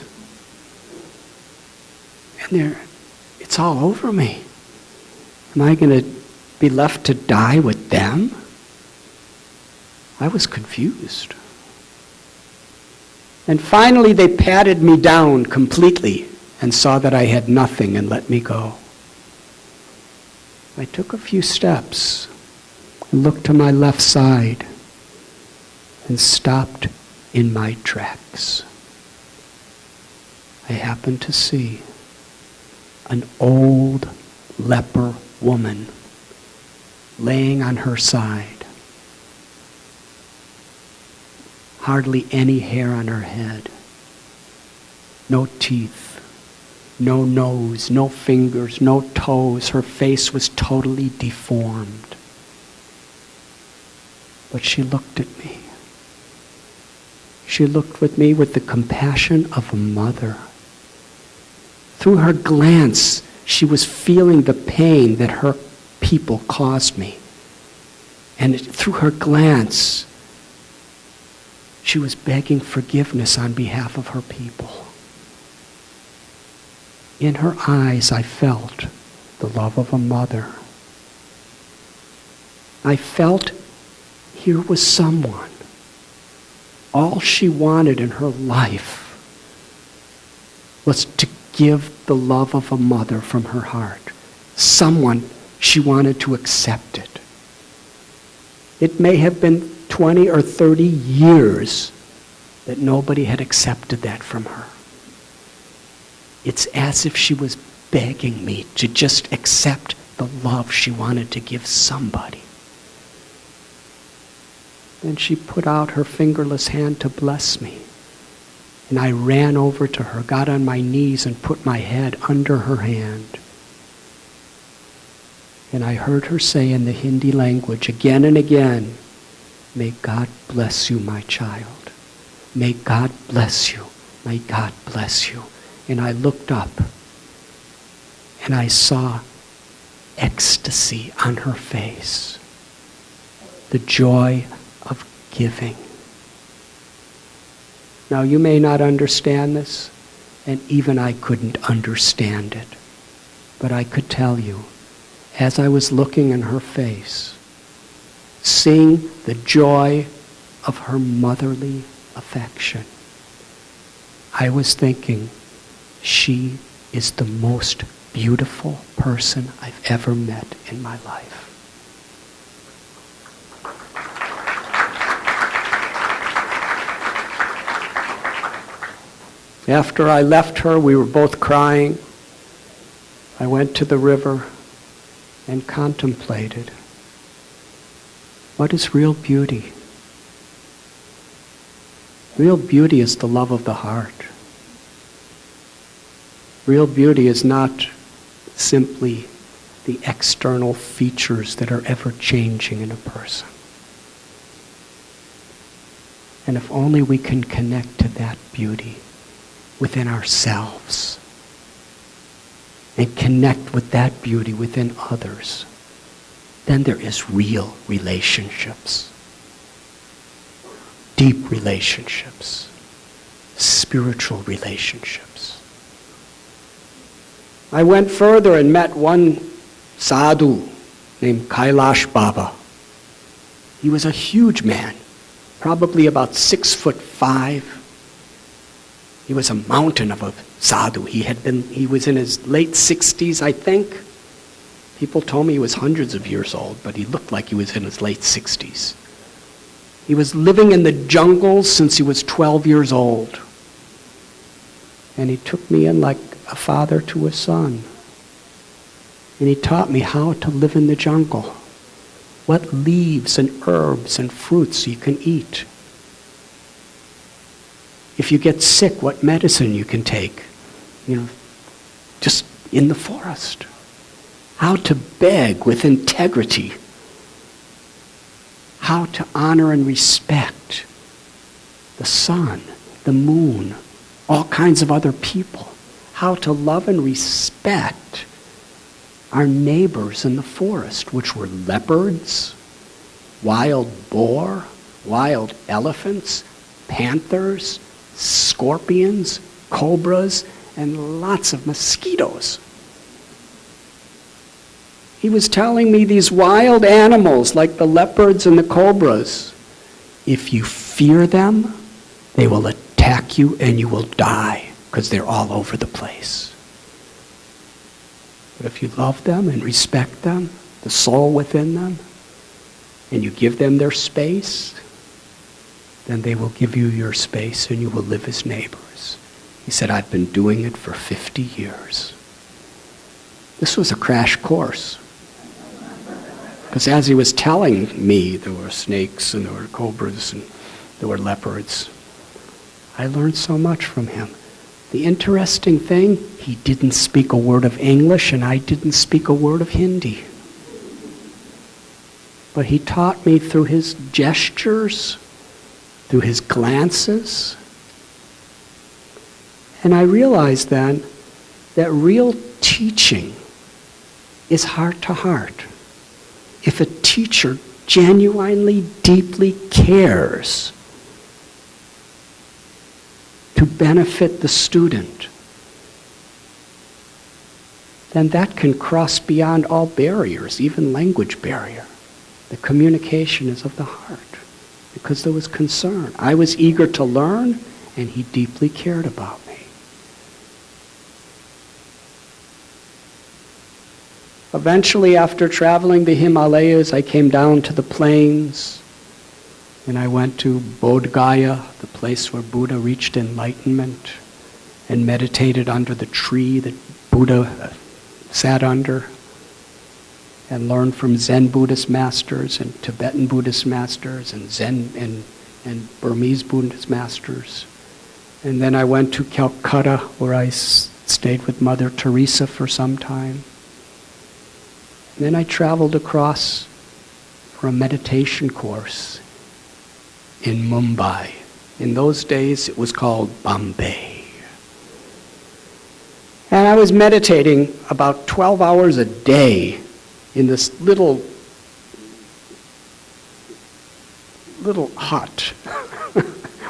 And it's all over me. Am I going to be left to die with them? I was confused. And finally they patted me down completely and saw that I had nothing and let me go. I took a few steps and looked to my left side and stopped in my tracks. I happened to see an old leper woman laying on her side. Hardly any hair on her head. No teeth, no nose, no fingers, no toes. Her face was totally deformed. But she looked at me. She looked at me with the compassion of a mother, Through her glance, she was feeling the pain that her people caused me. And through her glance, she was begging forgiveness on behalf of her people. In her eyes, I felt the love of a mother. I felt here was someone. All she wanted in her life was to give the love of a mother from her heart. Someone, she wanted to accept it. It may have been 20 or 30 years that nobody had accepted that from her. It's as if she was begging me to just accept the love she wanted to give somebody. Then she put out her fingerless hand to bless me. And I ran over to her, got on my knees, and put my head under her hand. And I heard her say in the Hindi language again and again, "May God bless you, my child. May God bless you. May God bless you." And I looked up, and I saw ecstasy on her face. The joy of giving. Now, you may not understand this, and even I couldn't understand it. But I could tell you, as I was looking in her face, seeing the joy of her motherly affection, I was thinking, she is the most beautiful person I've ever met in my life. After I left her, we were both crying. I went to the river and contemplated. What is real beauty? Real beauty is the love of the heart. Real beauty is not simply the external features that are ever changing in a person. And if only we can connect to that beauty within ourselves and connect with that beauty within others, then there is real relationships, deep relationships, spiritual relationships. I went further and met one sadhu named Kailash Baba. He was a huge man, probably about 6'5". He was a mountain of a sadhu. He was in his late 60s, I think. People told me he was hundreds of years old, but he looked like he was in his late 60s. He was living in the jungles since he was 12 years old. And he took me in like a father to a son. And he taught me how to live in the jungle, what leaves and herbs and fruits you can eat. If you get sick, what medicine you can take, just in the forest. How to beg with integrity. How to honor and respect the sun, the moon, all kinds of other people. How to love and respect our neighbors in the forest, which were leopards, wild boar, wild elephants, panthers, scorpions, cobras, and lots of mosquitoes. He was telling me these wild animals like the leopards and the cobras, if you fear them, they will attack you and you will die because they're all over the place. But if you love them and respect them, the soul within them, and you give them their space, then they will give you your space and you will live as neighbors. He said, I've been doing it for 50 years. This was a crash course. Because as he was telling me, there were snakes and there were cobras and there were leopards. I learned so much from him. The interesting thing, he didn't speak a word of English and I didn't speak a word of Hindi. But he taught me through his gestures, through his glances. And I realized then that real teaching is heart to heart. If a teacher genuinely, deeply cares to benefit the student, then that can cross beyond all barriers, even language barrier. The communication is of the heart, because there was concern. I was eager to learn, and he deeply cared about me. Eventually, after traveling the Himalayas, I came down to the plains, and I went to Bodh Gaya, the place where Buddha reached enlightenment, and meditated under the tree that Buddha sat under, and learned from Zen Buddhist masters and Tibetan Buddhist masters and Zen and Burmese Buddhist masters. And then I went to Calcutta, where I stayed with Mother Teresa for some time. And then I traveled across for a meditation course in Mumbai. In those days, it was called Bombay. And I was meditating about 12 hours a day in this little hut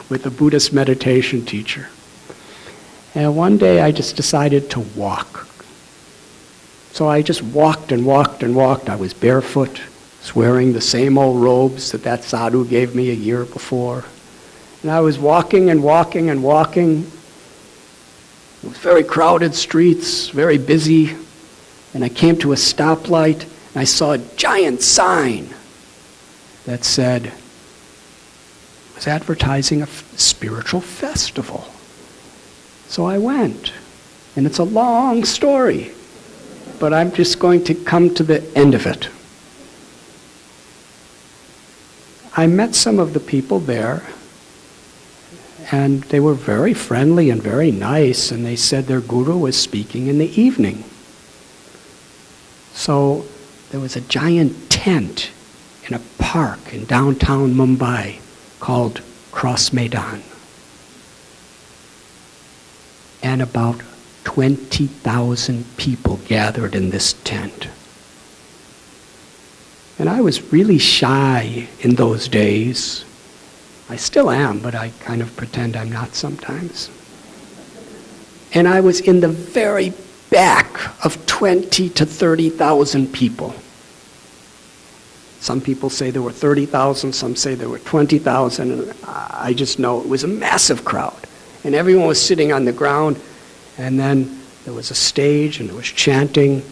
with a Buddhist meditation teacher. And one day I just decided to walk. So I just walked and walked and walked. I was barefoot, wearing the same old robes that sadhu gave me a year before. And I was walking and walking and walking. It was very crowded streets, very busy. And I came to a stoplight, and I saw a giant sign that said, it was advertising a spiritual festival. So I went. And it's a long story, but I'm just going to come to the end of it. I met some of the people there, and they were very friendly and very nice, and they said their guru was speaking in the evening. So there was a giant tent in a park in downtown Mumbai called Cross Maidan. And about 20,000 people gathered in this tent. And I was really shy in those days. I still am, but I kind of pretend I'm not sometimes. And I was in the very back of 20 to 30,000 people. Some people say there were 30,000, some say there were 20,000, and I just know it was a massive crowd. And everyone was sitting on the ground, and then there was a stage, and there was chanting,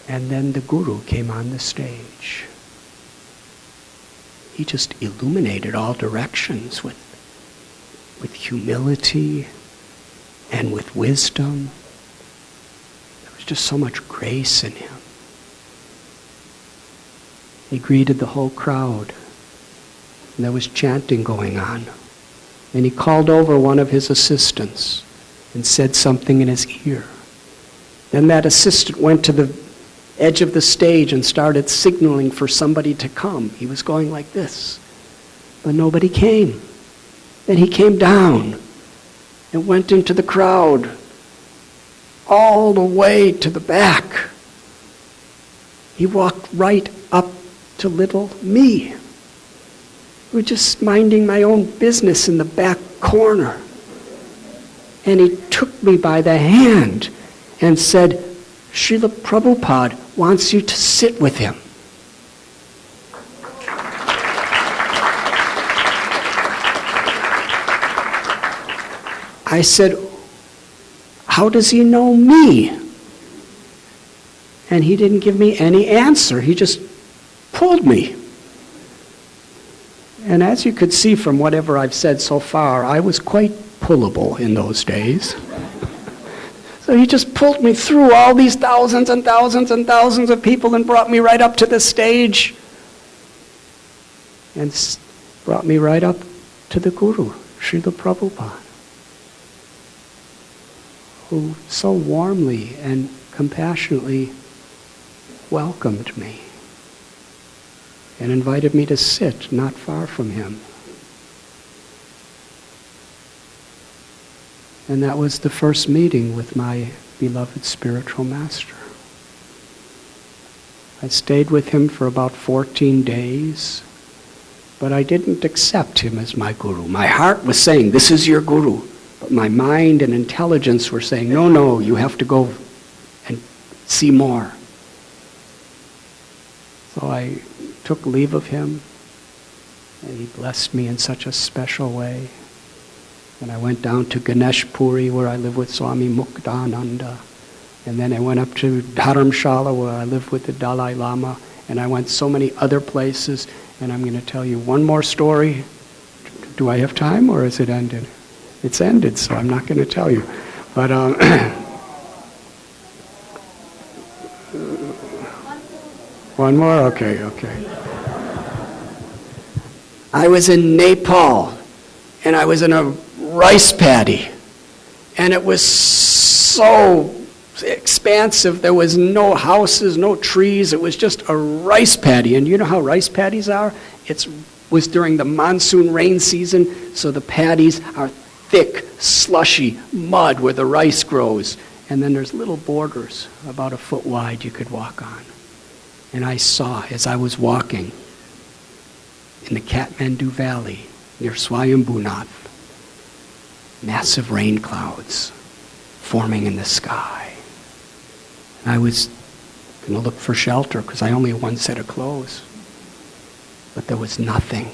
and then the guru came on the stage. He just illuminated all directions with humility and with wisdom. Just so much grace in him. He greeted the whole crowd, and there was chanting going on. And he called over one of his assistants and said something in his ear. Then that assistant went to the edge of the stage and started signaling for somebody to come. He was going like this, but nobody came. Then he came down and went into the crowd, all the way to the back. He walked right up to little me. We were just minding my own business in the back corner. And he took me by the hand and said, Srila Prabhupada wants you to sit with him. I said, how does he know me? And he didn't give me any answer. He just pulled me. And as you could see from whatever I've said so far, I was quite pullable in those days. So he just pulled me through all these thousands and thousands and thousands of people and brought me right up to the stage. And brought me right up to the Guru, Srila Prabhupada, who so warmly and compassionately welcomed me and invited me to sit not far from him. And that was the first meeting with my beloved spiritual master. I stayed with him for about 14 days, but I didn't accept him as my guru. My heart was saying, this is your guru. But my mind and intelligence were saying, no, no, you have to go and see more. So I took leave of him, and he blessed me in such a special way. And I went down to Ganesh Puri, where I live with Swami Muktananda. And then I went up to Dharamshala, where I live with the Dalai Lama. And I went so many other places. And I'm going to tell you one more story. Do I have time, or is it ended? It's ended, so I'm not going to tell you. But one more? Okay. I was in Nepal, and I was in a rice paddy, and it was so expansive. There was no houses, no trees. It was just a rice paddy. And you know how rice paddies are? It was during the monsoon rain season, so the paddies are thick, slushy mud where the rice grows. And then there's little borders about a foot wide you could walk on. And I saw, as I was walking in the Kathmandu Valley near Swayambhunath, massive rain clouds forming in the sky. And I was going to look for shelter because I only had one set of clothes. But there was nothing.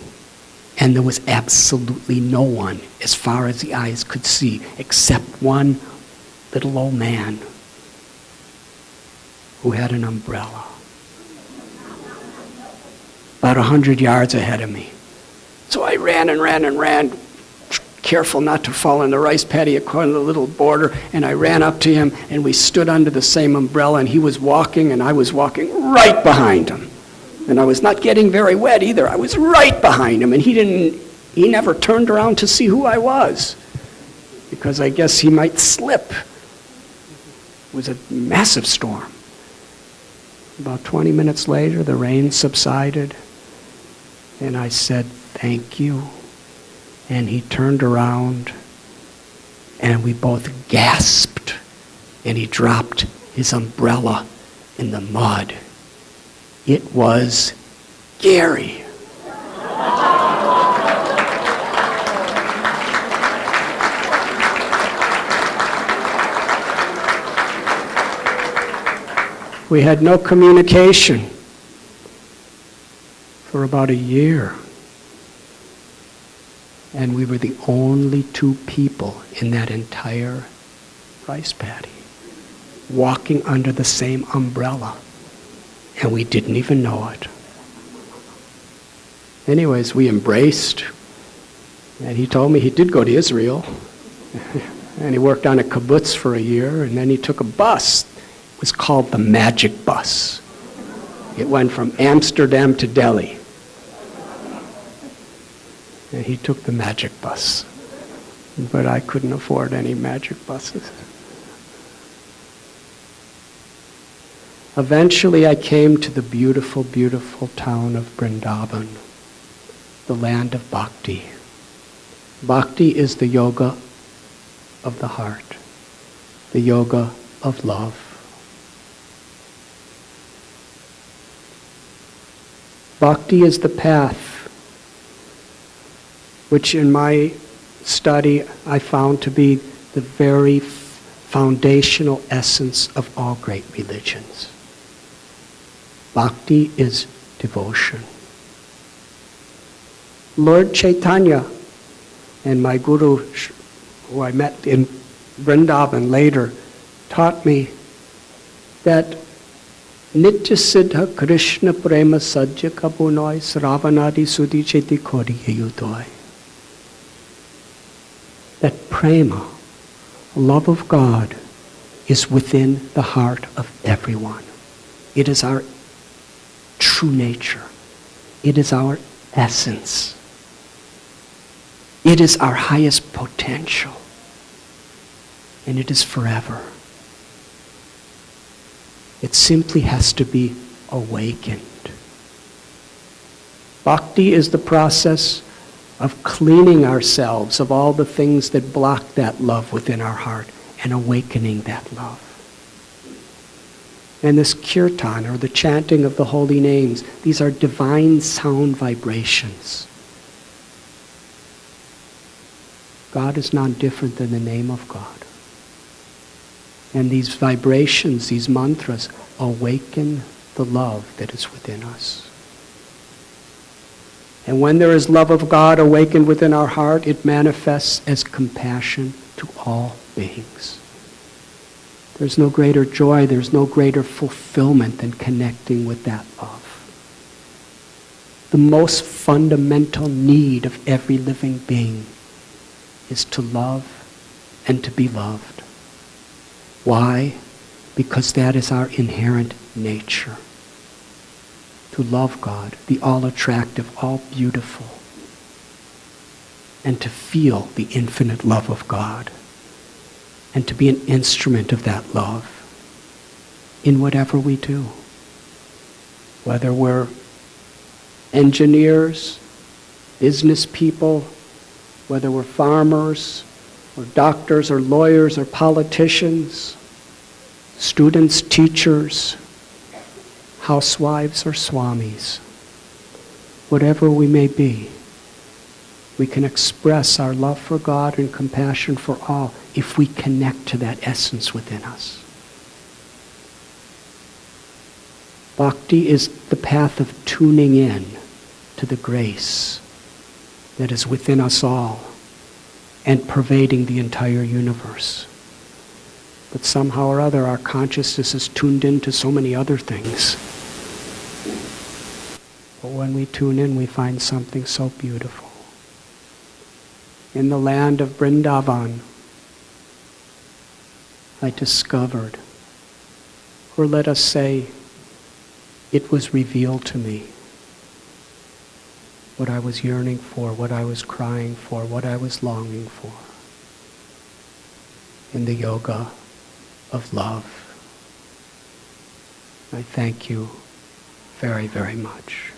And there was absolutely no one, as far as the eyes could see, except one little old man who had an umbrella about 100 yards ahead of me. So I ran, careful not to fall in the rice paddy according to the little border, and I ran up to him, and we stood under the same umbrella, and he was walking, and I was walking right behind him. And I was not getting very wet either. I was right behind him, and he never turned around to see who I was, because I guess he might slip. It was a massive storm. About 20 minutes later, the rain subsided, and I said, "Thank you." And he turned around, and we both gasped, and he dropped his umbrella in the mud. It was Gary. We had no communication for about a year. And we were the only two people in that entire rice paddy walking under the same umbrella. And we didn't even know it. Anyways, we embraced. And he told me he did go to Israel. And he worked on a kibbutz for a year. And then he took a bus. It was called the Magic Bus. It went from Amsterdam to Delhi. And he took the Magic Bus. But I couldn't afford any Magic Buses. Eventually I came to the beautiful, beautiful town of Vrindavan, the land of bhakti. Bhakti is the yoga of the heart, the yoga of love. Bhakti is the path which in my study I found to be the very foundational essence of all great religions. Bhakti is devotion. Lord Chaitanya and my guru, who I met in Vrindavan later, taught me that Nitya Siddha Krishna Prema Sajja Kabunoi Sravanadi Sudhi Cheti Kori Yudoi. That prema, love of God, is within the heart of everyone. It is our true nature. It is our essence. It is our highest potential. And it is forever. It simply has to be awakened. Bhakti is the process of cleaning ourselves of all the things that block that love within our heart and awakening that love. And this kirtan, or the chanting of the holy names, these are divine sound vibrations. God is not different than the name of God. And these vibrations, these mantras, awaken the love that is within us. And when there is love of God awakened within our heart, it manifests as compassion to all beings. There's no greater joy, there's no greater fulfillment than connecting with that love. The most fundamental need of every living being is to love and to be loved. Why? Because that is our inherent nature. To love God, the all-attractive, all-beautiful, and to feel the infinite love of God, and to be an instrument of that love in whatever we do. Whether we're engineers, business people, whether we're farmers, or doctors, or lawyers, or politicians, students, teachers, housewives, or swamis, whatever we may be, we can express our love for God and compassion for all if we connect to that essence within us. Bhakti is the path of tuning in to the grace that is within us all and pervading the entire universe. But somehow or other our consciousness is tuned into so many other things. But when we tune in, we find something so beautiful. In the land of Vrindavan, I discovered, or let us say, it was revealed to me what I was yearning for, what I was crying for, what I was longing for in the yoga of love. I thank you very, very much.